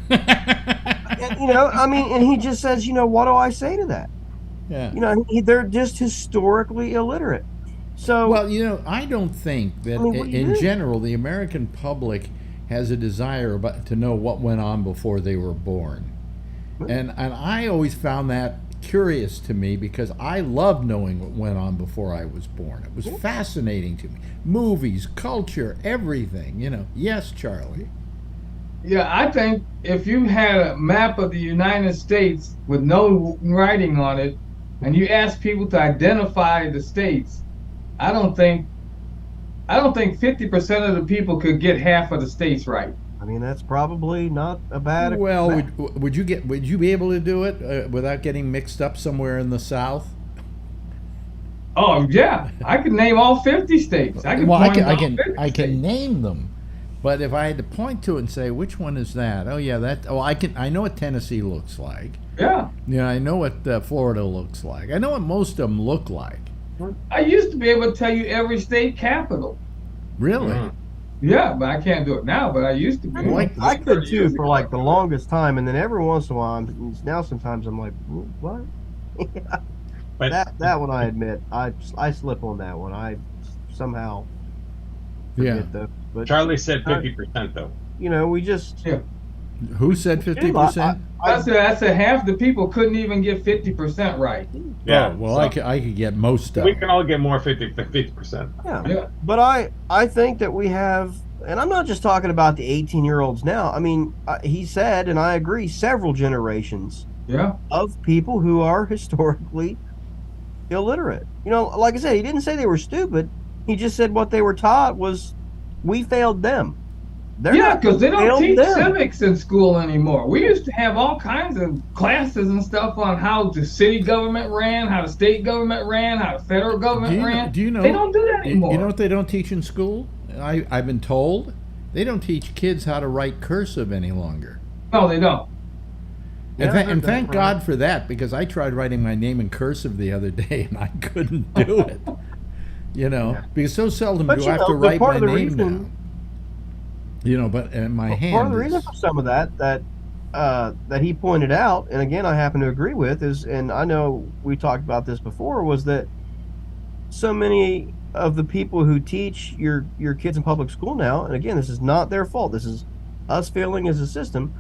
he just says, what do I say to that? Yeah. They're just historically illiterate. So, well, I don't think that in general the American public has a desire to know what went on before they were born. And I always found that curious to me, because I loved knowing what went on before I was born. It was fascinating to me. Movies, culture, everything, Yes, Charlie. Yeah, I think if you had a map of the United States with no writing on it, and you ask people to identify the states, I don't think 50% of the people could get half of the states right. I mean, that's probably not a bad. Well, would you be able to do it without getting mixed up somewhere in the South? Oh yeah, I could name all 50 states. I can name them, but if I had to point to it and say which one is that? Oh yeah, that. Oh, I know what Tennessee looks like. Yeah. I know what Florida looks like. I know what most of them look like. I used to be able to tell you every state capital. Really? Yeah, but I can't do it now, but I used to be. I could too for like the longest time, and then every once in a while, now sometimes I'm like, what? But that one, I admit, I slip on that one. I somehow forget those. But Charlie said 50% though. We just. Yeah. Who said 50%? I said half the people couldn't even get 50% right. Yeah. Oh, well, so I could get most of we can all get more 50%. Yeah. But I think that we have, and I'm not just talking about the 18-year-olds now. I mean, he said, and I agree, several generations of people who are historically illiterate. Like I said, he didn't say they were stupid. He just said what they were taught was we failed them. Because they don't teach civics in school anymore. We used to have all kinds of classes and stuff on how the city government ran, how the state government ran, how the federal government ran. Do you know? They don't do that anymore. You know what they don't teach in school? I've been told they don't teach kids how to write cursive any longer. No, they don't. And thank God for that, because I tried writing my name in cursive the other day and I couldn't do it. Because so seldom do I have to write my name down. But in my hand. Part of the reason for some of that he pointed out, and again I happen to agree with, is, and I know we talked about this before, was that so many of the people who teach your kids in public school now, and again, this is not their fault. This is us failing as a system.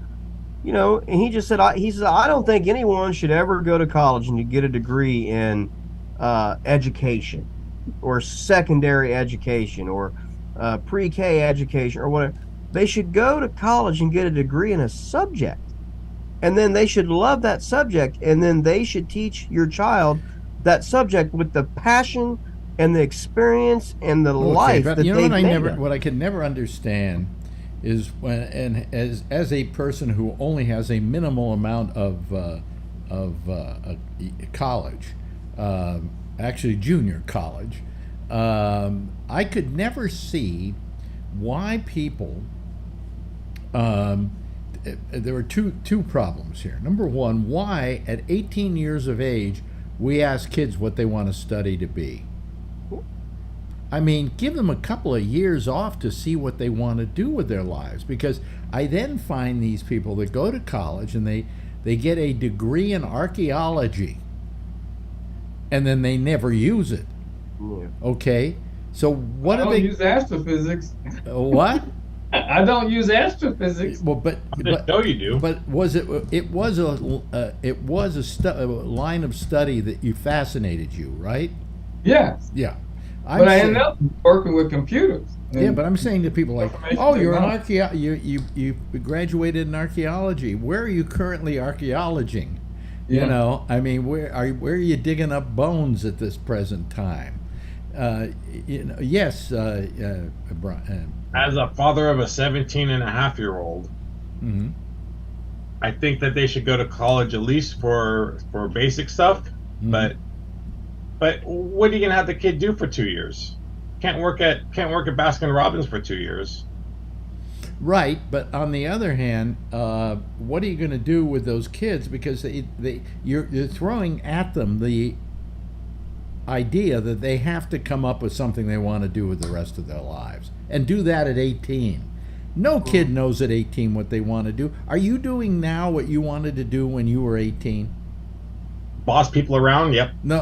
And he just said, I don't think anyone should ever go to college and get a degree in education or secondary education or pre-K education or whatever. They should go to college and get a degree in a subject, and then they should love that subject, and then they should teach your child that subject with the passion and the experience and the life that what I can never understand is as a person who only has a minimal amount of college, actually junior college, I could never see why people. There were two problems here. Number one, why at 18 years of age we ask kids what they want to study to be. I mean, give them a couple of years off to see what they want to do with their lives, because I then find these people that go to college and they get a degree in archaeology and then they never use it. Yeah. Okay? So what I don't use astrophysics. What? I don't use astrophysics. Well, but no, you do. But was it was a line of study that fascinated you, right? Yes. Yeah. But I ended up working with computers. Yeah, but I'm saying to people like, oh, you're an you graduated in archaeology. Where are you currently archaeologing? Yeah. I mean, where are you digging up bones at this present time? Yes, Brian. As a father of a 17-and-a-half-year-old, mm-hmm. I think that they should go to college at least for basic stuff. Mm-hmm. But what are you gonna have the kid do for 2 years? Can't work at Baskin Robbins for 2 years. Right, but on the other hand, what are you going to do with those kids? Because you're throwing at them the idea that they have to come up with something they want to do with the rest of their lives, and do that at 18. No kid knows at 18 what they want to do. Are you doing now what you wanted to do when you were 18? Boss people around, yep. No,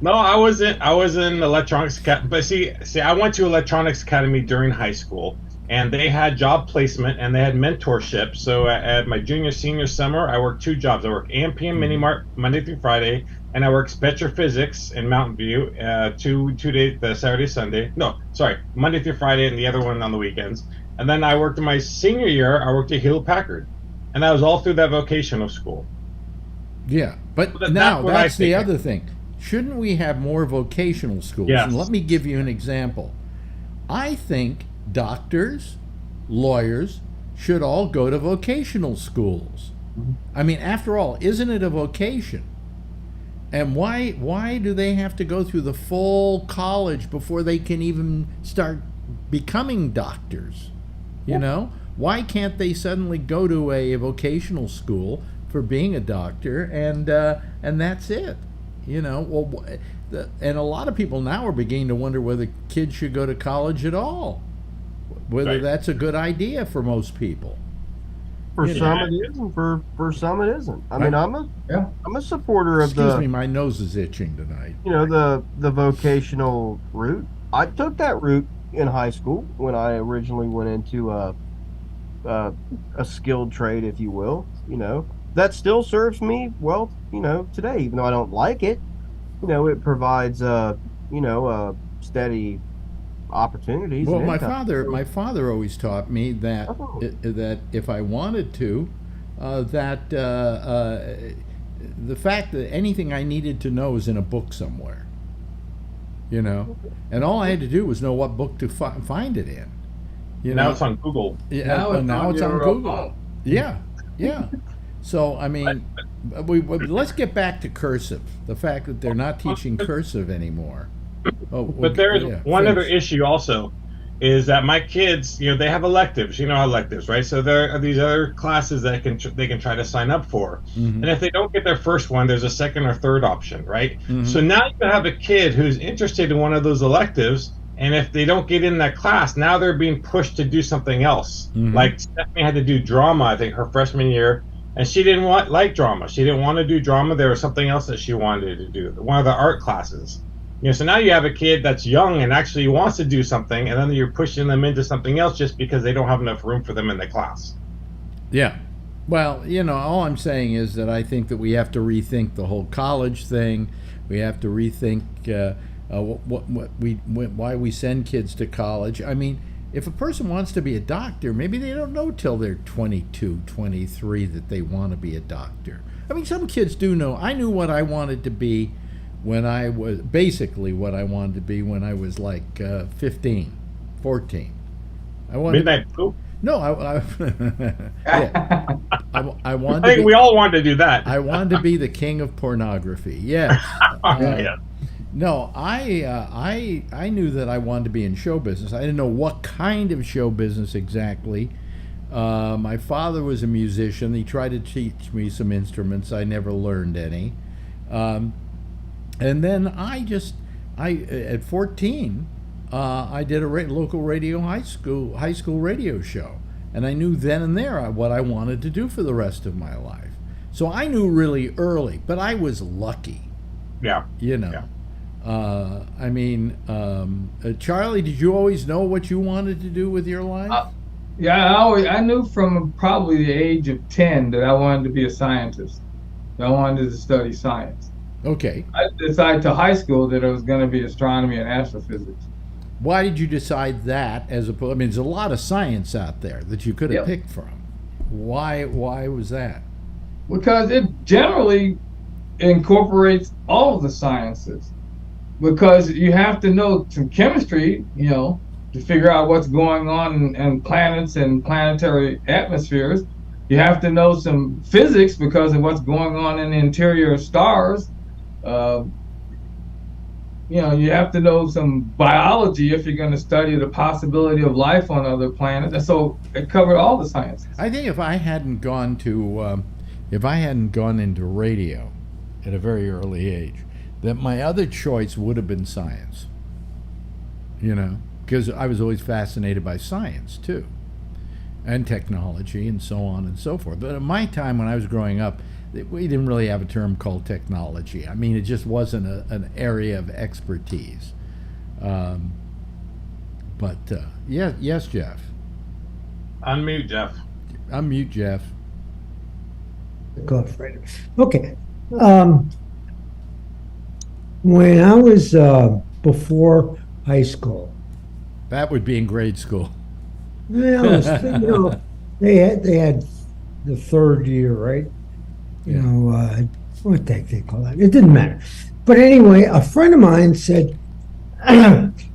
No, I was in electronics academy, but see, I went to electronics academy during high school, and they had job placement and they had mentorship. So at my junior senior summer, I worked 2 jobs. I worked AM/PM Mini Mart Monday through Friday, and I worked Spectra Physics in Mountain View 2 days, the Saturday Sunday. No, sorry, Monday through Friday, and the other one on the weekends. And then I worked in my senior year. I worked at Hewlett Packard, and that was all through that vocational school. Yeah, but now that's the other thing. Shouldn't we have more vocational schools? Yes. And let me give you an example. I think doctors, lawyers should all go to vocational schools. I mean, after all, isn't it a vocation? And why do they have to go through the full college before they can even start becoming doctors? You know? Why can't they suddenly go to a vocational school for being a doctor and that's it? You know, well, and a lot of people now are beginning to wonder whether kids should go to college at all, whether that's a good idea for most people. For some it is, and for some it isn't. I mean, I'm a supporter of Excuse me, my nose is itching tonight. You know, the vocational route. I took that route in high school when I originally went into a skilled trade, if you will. You know, that still serves me well, you know, today, even though I don't like it. You know, it provides steady opportunities. Well, my father always taught me that that if I wanted to, the fact that anything I needed to know is in a book somewhere. you know, and all I had to do was know what book to find it in. Now it's on Google. Yeah, now it's on Google. Yeah, yeah. So I mean, let's get back to cursive. The fact that they're not teaching cursive anymore. But there's one other issue also, is that my kids, they have electives. You know electives, right? So there are these other classes that they can try to sign up for, and if they don't get their first one, there's a second or third option, right? So now you have a kid who's interested in one of those electives, and if they don't get in that class, now they're being pushed to do something else. Like Stephanie had to do drama, I think, her freshman year, and she didn't like drama. She didn't want to do drama. There was something else that she wanted to do, one of the art classes. So now you have a kid that's young and actually wants to do something, and then you're pushing them into something else just because they don't have enough room for them in the class. Yeah. Well, all I'm saying is that I think that we have to rethink the whole college thing. We have to rethink why we send kids to college. I mean, if a person wants to be a doctor, maybe they don't know till they're 22, 23 that they want to be a doctor. I mean, some kids do know. I knew what I wanted to be when I was like 15, 14. I wanted Midnight Poop? No, I wanted. I think we all wanted to do that. I wanted to be the king of pornography. Yes. Yeah. No, I knew that I wanted to be in show business. I didn't know what kind of show business exactly. My father was a musician. He tried to teach me some instruments. I never learned any. And then at 14, I did a local radio high school radio show, and I knew then and there what I wanted to do for the rest of my life. So I knew really early, but I was lucky. Yeah. Yeah. I mean, Charlie, did you always know what you wanted to do with your life? I knew from probably the age of 10 that I wanted to be a scientist. I wanted to study science. Okay. I decided to high school that it was going to be astronomy and astrophysics. Why did you decide that I mean, there's a lot of science out there that you could have picked from. Why was that? Because it generally incorporates all of the sciences. Because you have to know some chemistry, to figure out what's going on in planets and planetary atmospheres. You have to know some physics because of what's going on in the interior of stars. You have to know some biology if you're going to study the possibility of life on other planets. And so it covered all the sciences. I think if I hadn't gone into radio at a very early age, that my other choice would have been science. Because I was always fascinated by science too, and technology and so on and so forth. But at my time when I was growing up, we didn't really have a term called technology. I mean, it just wasn't an area of expertise. Yes, Jeff. Unmute, Jeff. Unmute, Jeff. Go ahead. Okay. When I was before high school, that would be in grade school. Well, they had the third year, right? What the heck they call that? It didn't matter. But anyway, a friend of mine said,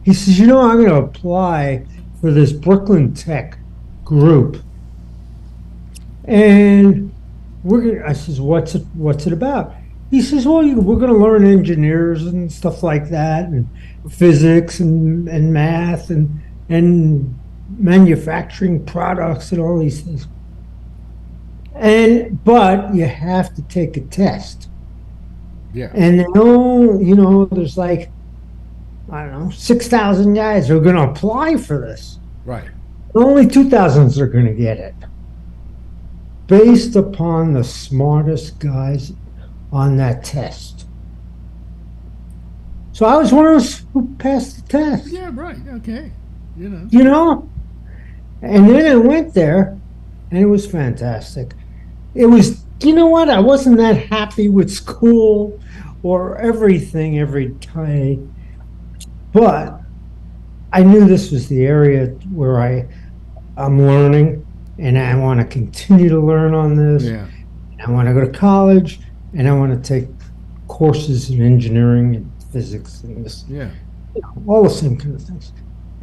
he says, I'm going to apply for this Brooklyn Tech group, and I says, what's it about? He says, well, we're going to learn engineers and stuff like that, and physics and math and manufacturing products and all these things. But you have to take a test. Yeah. And there's like, I don't know, 6,000 guys who are going to apply for this. Right. Only 2,000 are going to get it. Based upon the smartest guys on that test. So I was one of those who passed the test. Yeah, right. Okay. And then I went there, and it was fantastic. It was, I wasn't that happy with school or everything every day, but I knew this was the area where I'm learning, and I want to continue to learn on this. Yeah. I want to go to college, and I want to take courses in engineering and physics and this. Yeah. all the same kind of things.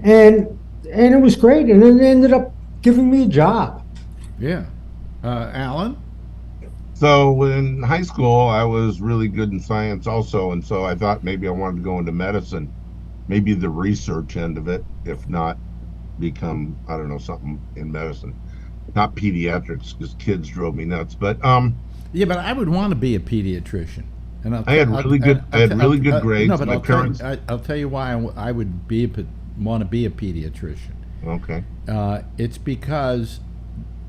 And it was great. And then they ended up giving me a job. Yeah. Alan? So in high school, I was really good in science also, and so I thought maybe I wanted to go into medicine, maybe the research end of it, if not become, I don't know, something in medicine, not pediatrics, because kids drove me nuts. But yeah, but I would want to be a pediatrician. And I had really good grades. No, but My parents. I'll tell you why I would want to be a pediatrician. Okay. It's because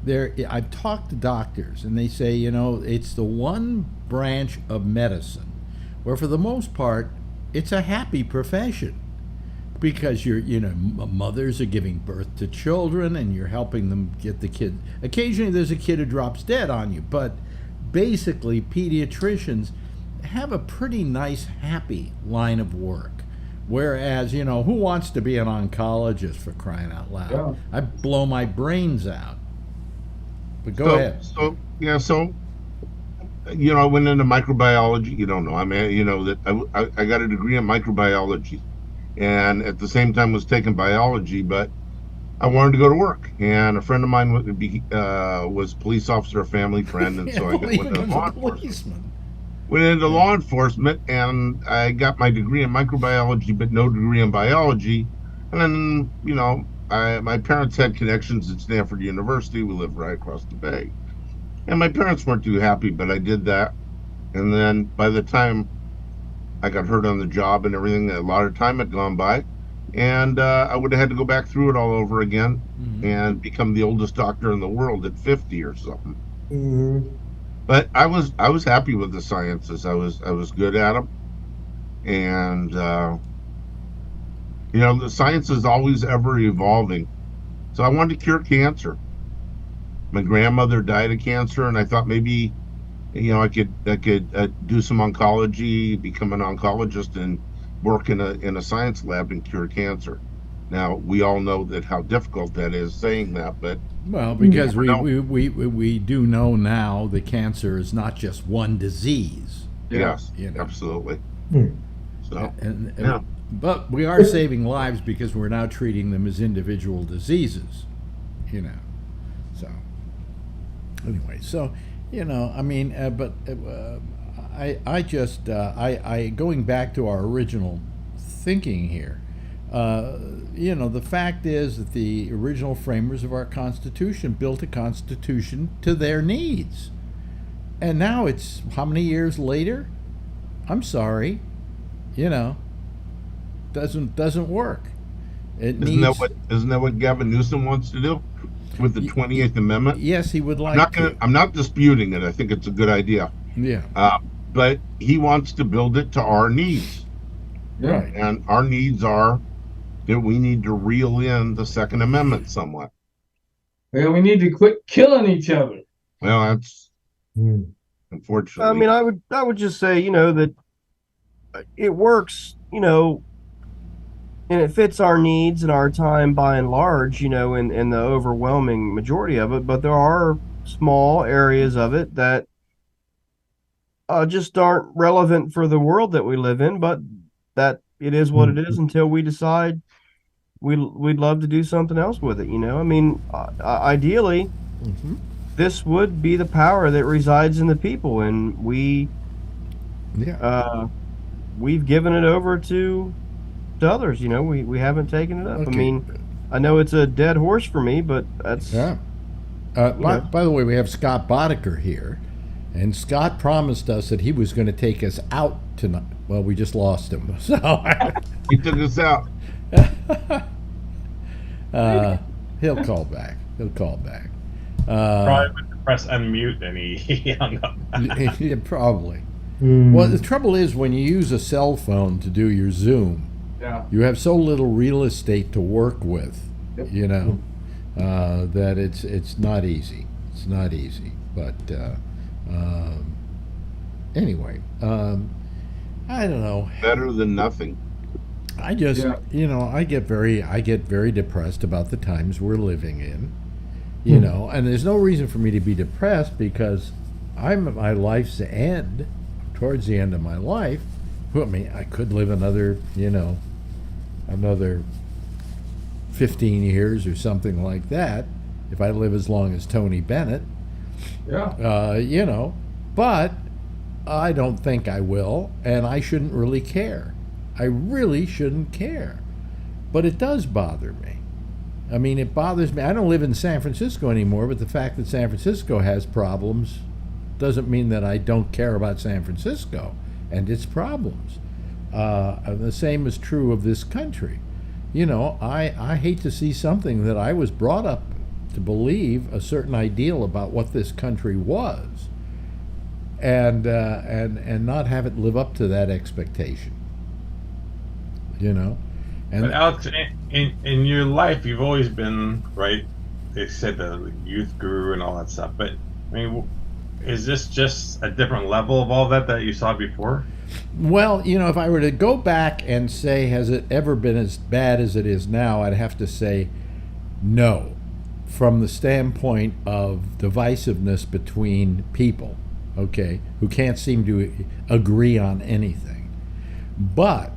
I've talked to doctors, and they say, it's the one branch of medicine where, for the most part, it's a happy profession, because mothers are giving birth to children, and you're helping them get the kid. Occasionally, there's a kid who drops dead on you, but basically, pediatricians have a pretty nice, happy line of work. Whereas, who wants to be an oncologist, for crying out loud? Yeah. I blow my brains out. But go ahead. So I went into microbiology. You don't know. I mean, that I got a degree in microbiology, and at the same time was taking biology, but I wanted to go to work. And a friend of mine was a police officer, a family friend, and so I went into law enforcement. Went into law enforcement, and I got my degree in microbiology, but no degree in biology. And then, my parents had connections at Stanford University. We lived right across the bay. And my parents weren't too happy, but I did that. And then by the time I got hurt on the job and everything, a lot of time had gone by. And I would have had to go back through it all over again and become the oldest doctor in the world at 50 or something. Mm-hmm. But I was happy with the sciences. I was good at them. And the science is always ever evolving. So I wanted to cure cancer. My grandmother died of cancer, and I thought maybe, I could do some oncology, become an oncologist, and work in a science lab and cure cancer. Now we all know that how difficult that is saying that, but because we do know now that cancer is not just one disease. Yes, absolutely. So But we are saving lives because we're now treating them as individual diseases, So, anyway, going back to our original thinking here, the fact is that the original framers of our Constitution built a Constitution to their needs. And now it's how many years later? I'm sorry, doesn't work. Isn't that what Gavin Newsom wants to do with the 28th Amendment? Yes, he would like to. I'm not disputing it. I think it's a good idea. Yeah. But he wants to build it to our needs. Right. And our needs are that we need to reel in the Second Amendment somewhat. Well, we need to quit killing each other. Well, that's unfortunately. I mean, I would just say, that it works, and it fits our needs and our time by and large, in the overwhelming majority of it. But there are small areas of it that just aren't relevant for the world that we live in, but that it is what it is until we decide we'd love to do something else with it. I mean, ideally, this would be the power that resides in the people, and we've given it over to others. We haven't taken it up. Okay. I mean, I know it's a dead horse for me, but that's by the way, we have Scott Boddicker here, and Scott promised us that he was going to take us out tonight. Well, we just lost him, so he took us out. He'll call back. Probably went to press unmute and he hung up. Yeah, probably. Well, the trouble is when you use a cell phone to do your Zoom, you have so little real estate to work with, that it's not easy. It's not easy. But anyway, I don't know. Better than nothing. I just, I get very depressed about the times we're living in, and there's no reason for me to be depressed because I'm at my life's end, towards the end of my life. I mean, I could live another, another 15 years or something like that, if I live as long as Tony Bennett. Yeah. But I don't think I will, and I shouldn't really care. I really shouldn't care. But it does bother me. I mean, it bothers me. I don't live in San Francisco anymore, but the fact that San Francisco has problems doesn't mean that I don't care about San Francisco and its problems. The same is true of this country. I hate to see something that I was brought up to believe, a certain ideal about what this country was, and not have it live up to that expectation. But Alex, in your life, you've always been, right? They said the youth guru and all that stuff. But I mean, is this just a different level of all that you saw before? Well, if I were to go back and say, has it ever been as bad as it is now, I'd have to say no, from the standpoint of divisiveness between people, okay, who can't seem to agree on anything. But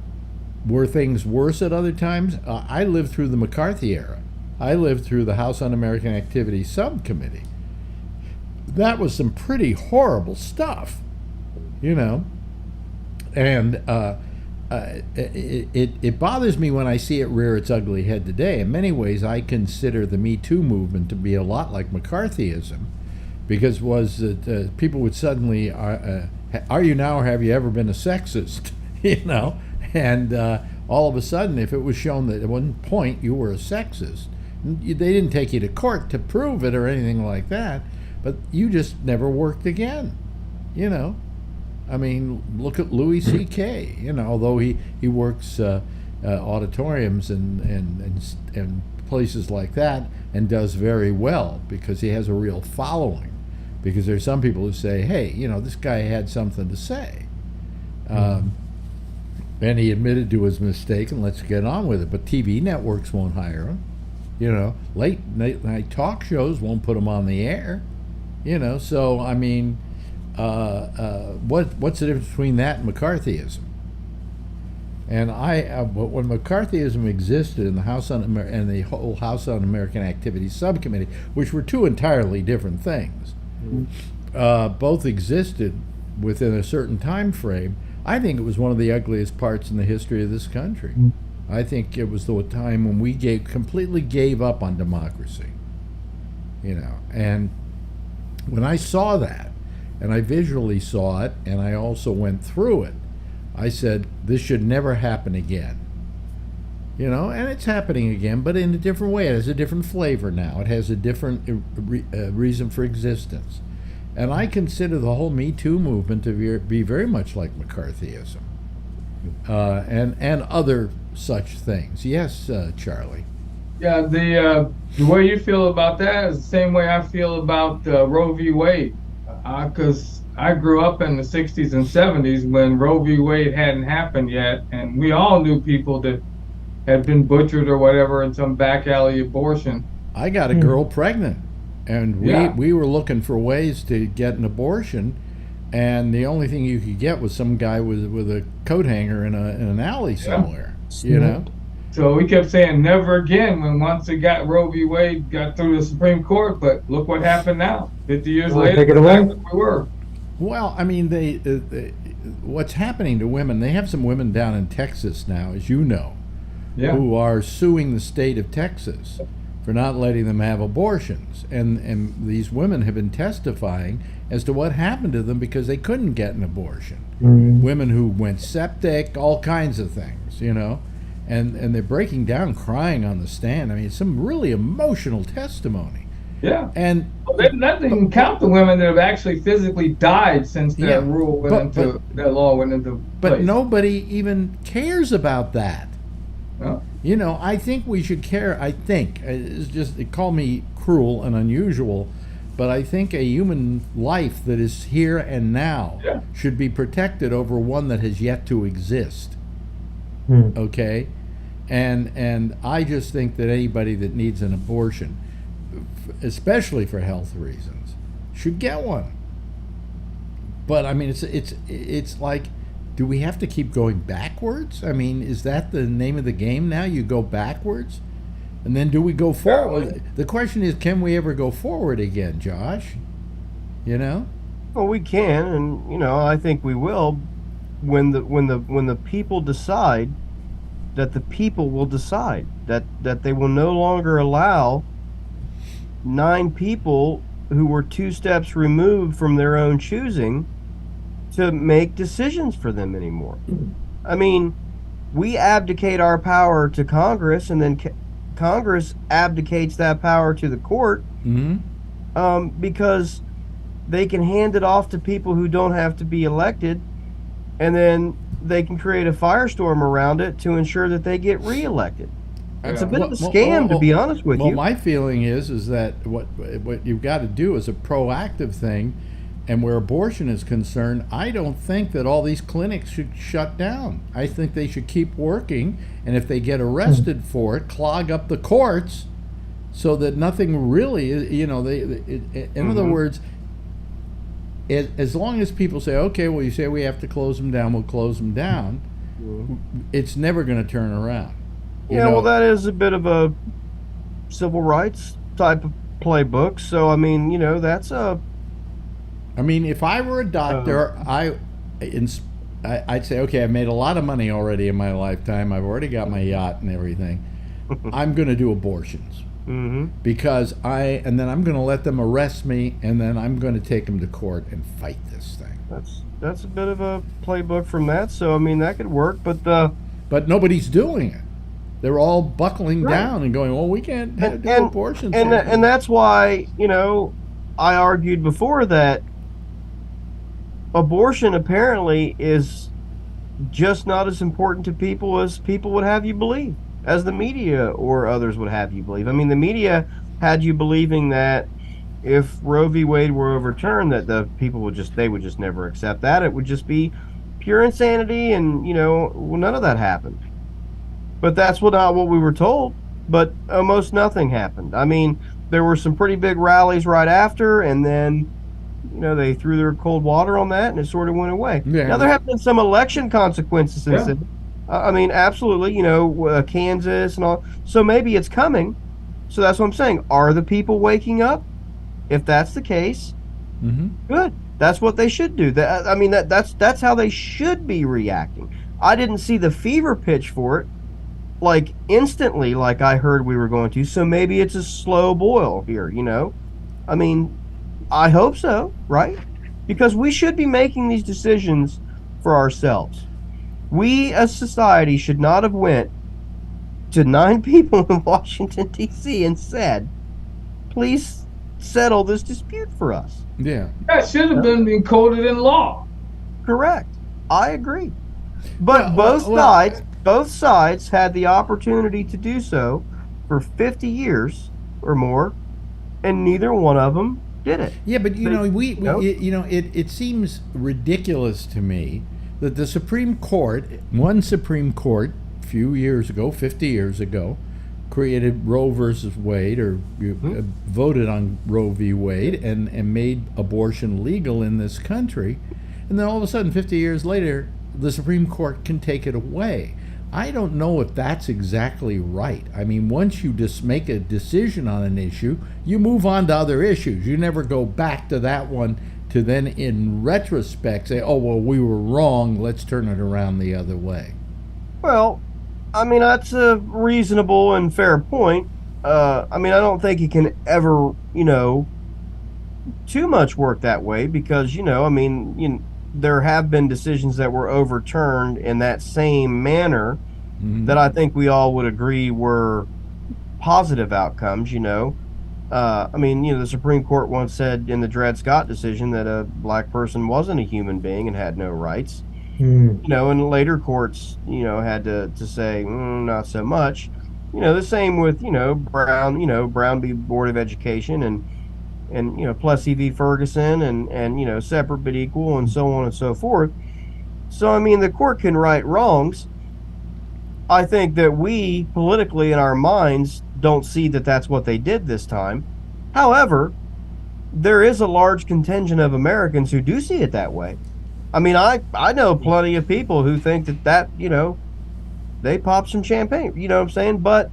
were things worse at other times? I lived through the McCarthy era. I lived through the House Un-American Activity Subcommittee. That was some pretty horrible stuff, and it bothers me when I see it rear its ugly head today. In many ways, I consider the Me Too movement to be a lot like McCarthyism, because people would suddenly, are you now or have you ever been a sexist? And all of a sudden, if it was shown that at one point you were a sexist, they didn't take you to court to prove it or anything like that, but you just never worked again. I mean, look at Louis C.K. Although he works auditoriums and places like that and does very well because he has a real following. Because there's some people who say, hey, this guy had something to say. And he admitted to his mistake, and let's get on with it. But TV networks won't hire him. Late night talk shows won't put him on the air. So I mean, what's the difference between that and McCarthyism? And when McCarthyism existed in the House and the whole House Un-American Activity Subcommittee, which were two entirely different things, both existed within a certain time frame. I think it was one of the ugliest parts in the history of this country. I think it was the time when we completely gave up on democracy. And when I saw that, and I visually saw it, and I also went through it, I said, this should never happen again. And it's happening again, but in a different way. It has a different flavor now. It has a different reason for existence. And I consider the whole Me Too movement to be very much like McCarthyism and other such things. Yes, Charlie. Yeah, the way you feel about that is the same way I feel about Roe v. Wade. Because I grew up in the 60s and 70s when Roe v. Wade hadn't happened yet, and we all knew people that had been butchered or whatever in some back alley abortion. I got a girl pregnant. And we were looking for ways to get an abortion, and the only thing you could get was some guy with a coat hanger in an alley somewhere. So we kept saying never again. When once it got Roe v. Wade got through the Supreme Court, but look what happened now. 50 years later, take it away. We were. Well, I mean, they what's happening to women? They have some women down in Texas now, as you know, who are suing the state of Texas for not letting them have abortions. And these women have been testifying as to what happened to them because they couldn't get an abortion. Women who went septic, all kinds of things, and they're breaking down crying on the stand. I mean, it's some really emotional testimony. Yeah. And that didn't count the women that have actually physically died since that rule that law went into place. But nobody even cares about that. No. I think we should care. I think it's just, call me cruel and unusual, but I think a human life that is here and now should be protected over one that has yet to exist. Okay, and I just think that anybody that needs an abortion, especially for health reasons, should get one. But I mean, it's like do we have to keep going backwards? I mean, is that the name of the game now? You go backwards? And then do we go forward? The question is, can we ever go forward again, Josh? You know? Well, we can, and I think we will when the people decide that the people will decide that they will no longer allow 9 people who were 2 steps removed from their own choosing to make decisions for them anymore. I mean, we abdicate our power to Congress, and then Congress abdicates that power to the court, because they can hand it off to people who don't have to be elected, and then they can create a firestorm around it to ensure that they get reelected. It's a bit of a scam, to be honest with you. Well, my feeling is that what you've got to do is a proactive thing, and where abortion is concerned, I don't think that all these clinics should shut down. I think they should keep working, and if they get arrested for it, clog up the courts so that nothing really is, in other words, as long as people say, okay, well, you say we have to close them down, we'll close them down, it's never going to turn around. Well, that is a bit of a civil rights type of playbook. So, I mean, that's a... I mean, if I were a doctor, I'd say, okay, I've made a lot of money already in my lifetime. I've already got my yacht and everything. I'm going to do abortions. Because and then I'm going to let them arrest me, and then I'm going to take them to court and fight this thing. That's a bit of a playbook from that. So, I mean, that could work, but nobody's doing it. They're all buckling down and going, well, we can't do abortions. And that's why, I argued before that abortion apparently is just not as important to people as people would have you believe, as the media or others would have you believe. I mean, the media had you believing that if Roe v. Wade were overturned, that the people would just never accept that. It would just be pure insanity, and none of that happened. But that's not what we were told. But almost nothing happened. I mean, there were some pretty big rallies right after, and then they threw their cold water on that, and it sort of went away. Now, there have been some election consequences since then. I mean, absolutely, Kansas and all. So maybe it's coming. So that's what I'm saying. Are the people waking up? If that's the case, good. That's what they should do. That's how they should be reacting. I didn't see the fever pitch for it, like instantly, like I heard we were going to. So maybe it's a slow boil here, I mean, I hope so, right? Because we should be making these decisions for ourselves. We as society should not have went to 9 people in Washington, D.C. and said, please settle this dispute for us. Yeah. That should have been encoded in law. Correct. I agree. But both sides had the opportunity to do so for 50 years or more, and neither one of them did it. Yeah, but it seems ridiculous to me that the Supreme Court, one Supreme Court a few years ago, 50 years ago, created Roe versus Wade, or voted on Roe v. Wade, and made abortion legal in this country. And then all of a sudden, 50 years later, the Supreme Court can take it away. I don't know if that's exactly right. I mean, once you just make a decision on an issue, you move on to other issues. You never go back to that one to then, in retrospect, say, oh, well, we were wrong, let's turn it around the other way. Well, I mean, that's a reasonable and fair point. I don't think it can ever, too much work that way, because, there have been decisions that were overturned in that same manner that I think we all would agree were positive outcomes, the Supreme Court once said in the Dred Scott decision that a black person wasn't a human being and had no rights. And later courts, had to say, not so much. The same with, Brown v. Board of Education and Plessy v. Ferguson and separate but equal and so on and so forth. So, the court can right wrongs. I think that we, politically in our minds, don't see that that's what they did this time. However, there is a large contingent of Americans who do see it that way. I mean, I know plenty of people who think that they pop some champagne. You know what I'm saying? But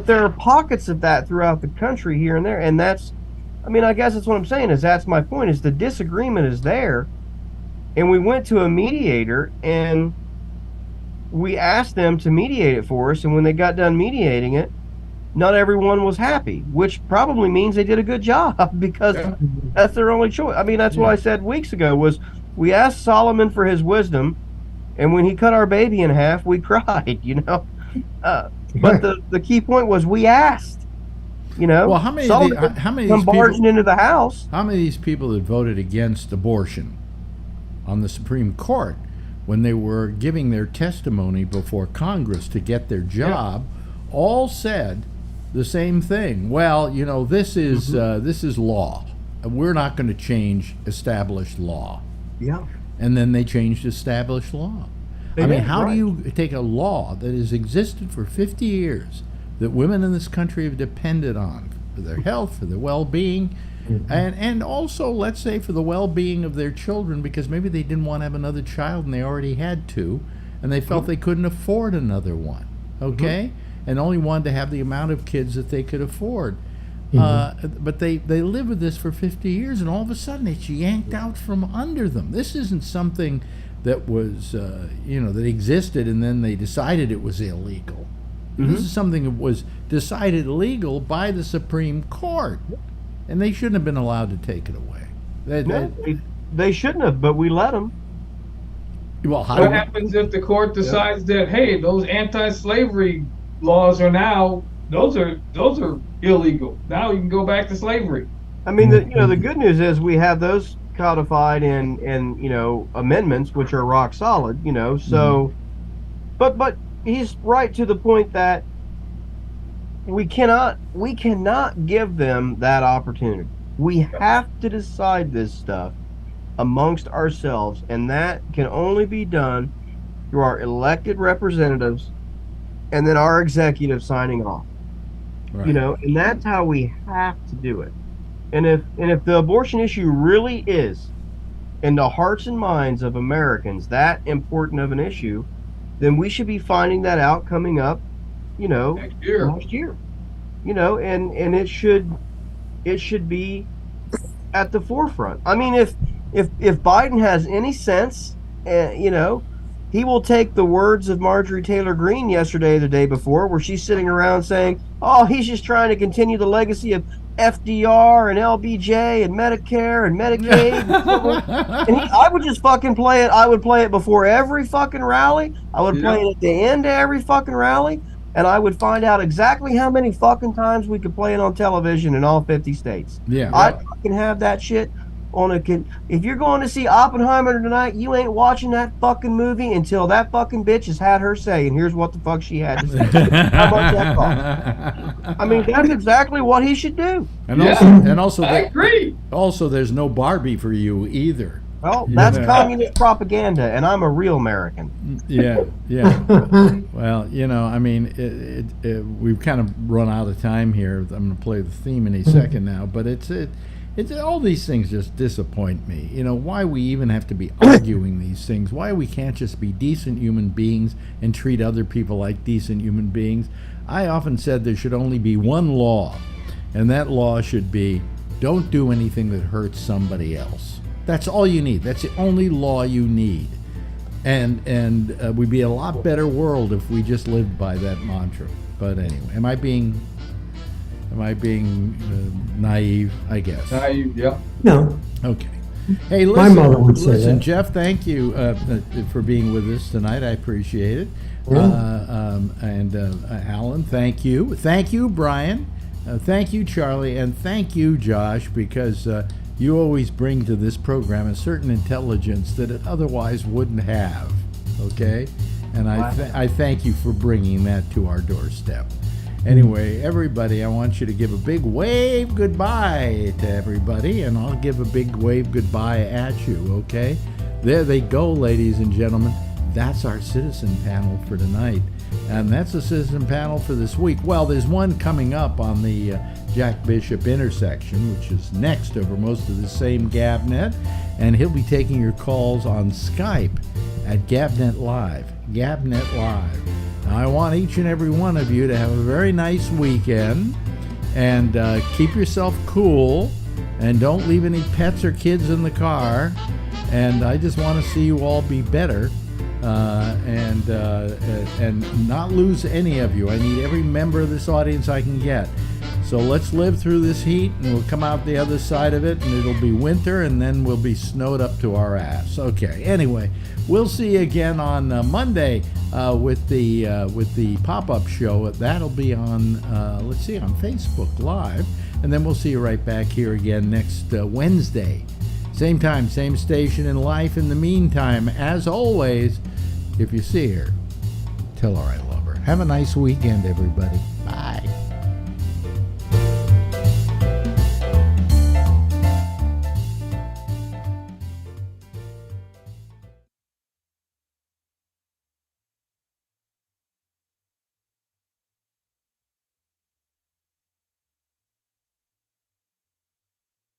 there are pockets of that throughout the country here and there, and that's, I mean, I guess that's what I'm saying. That's my point. Is the disagreement is there, and we went to a mediator and we asked them to mediate it for us, and when they got done mediating it, not everyone was happy, which probably means they did a good job because that's their only choice. I mean, that's what I said weeks ago was we asked Solomon for his wisdom, and when he cut our baby in half, we cried, but the key point was we asked, Well, how many Solomon how many come of these people, barging into the house? How many of these people that voted against abortion on the Supreme Court when they were giving their testimony before Congress to get their job all said the same thing? Well, this is law. We're not going to change established law. Yeah. And then they changed established law. How do you take a law that has existed for 50 years that women in this country have depended on for their health, for their well-being, and also, let's say, for the well-being of their children, because maybe they didn't want to have another child and they already had two, and they felt they couldn't afford another one, okay? And only wanted to have the amount of kids that they could afford. But they live with this for 50 years, and all of a sudden it's yanked out from under them. This isn't something that was, that existed and then they decided it was illegal. This is something that was decided illegal by the Supreme Court, and they shouldn't have been allowed to take it away. They shouldn't have, but we let them. Well, what happens if the court decides that, hey, those anti-slavery laws are now those are illegal. Now you can go back to slavery. I mean, the good news is we have those codified in amendments which are rock solid. So, but he's right to the point that we cannot give them that opportunity. We have to decide this stuff amongst ourselves, and that can only be done through our elected representatives and then our executive signing off. Right. And that's how we have to do it. And if the abortion issue really is in the hearts and minds of Americans that important of an issue, then we should be finding that out coming up, next year. And it should be at the forefront. I mean, if Biden has any sense, he will take the words of Marjorie Taylor Greene yesterday or the day before, where she's sitting around saying, oh, he's just trying to continue the legacy of FDR and LBJ and Medicare and Medicaid. And I would just fucking play it. I would play it before every fucking rally. I would play it at the end of every fucking rally. And I would find out exactly how many fucking times we could play it on television in all 50 states. Yeah. I'd fucking have that shit on a kid. If you're going to see Oppenheimer tonight, you ain't watching that fucking movie until that fucking bitch has had her say, and here's what the fuck she had to say. How much that cost? I mean, that's exactly what he should do. And also, I agree. Also, there's no Barbie for you either. Well, that's communist propaganda, and I'm a real American. Yeah. Well, I mean, we've kind of run out of time here. I'm going to play the theme in a second now, but it's all these things just disappoint me. Why we even have to be arguing these things, why we can't just be decent human beings and treat other people like decent human beings. I often said there should only be one law, and that law should be don't do anything that hurts somebody else. That's all you need. That's the only law you need. And we'd be a lot better world if we just lived by that mantra. But anyway, am I being naive? I guess. Naive, yeah. No. Okay. Hey, listen, my mother would say that. Jeff, thank you for being with us tonight. I appreciate it. Yeah. And Alan, thank you. Thank you, Brian. Thank you, Charlie, and thank you, Josh, because you always bring to this program a certain intelligence that it otherwise wouldn't have. Okay, and I thank you for bringing that to our doorstep. Anyway, everybody, I want you to give a big wave goodbye to everybody, and I'll give a big wave goodbye at you, okay? There they go, ladies and gentlemen. That's our citizen panel for tonight, and that's the citizen panel for this week. Well, there's one coming up on the Jack Bishop intersection, which is next over most of the same GabNet, and he'll be taking your calls on Skype at GabNet Live. GabNet Live. Now, I want each and every one of you to have a very nice weekend, and keep yourself cool, and don't leave any pets or kids in the car. And I just want to see you all be better, and not lose any of you. I need every member of this audience I can get. So let's live through this heat, and we'll come out the other side of it, and it'll be winter, and then we'll be snowed up to our ass. Okay, anyway, we'll see you again on Monday with the pop-up show. That'll be on, on Facebook Live, and then we'll see you right back here again next Wednesday. Same time, same station in life. In the meantime, as always, if you see her, tell her I love her. Have a nice weekend, everybody. Bye.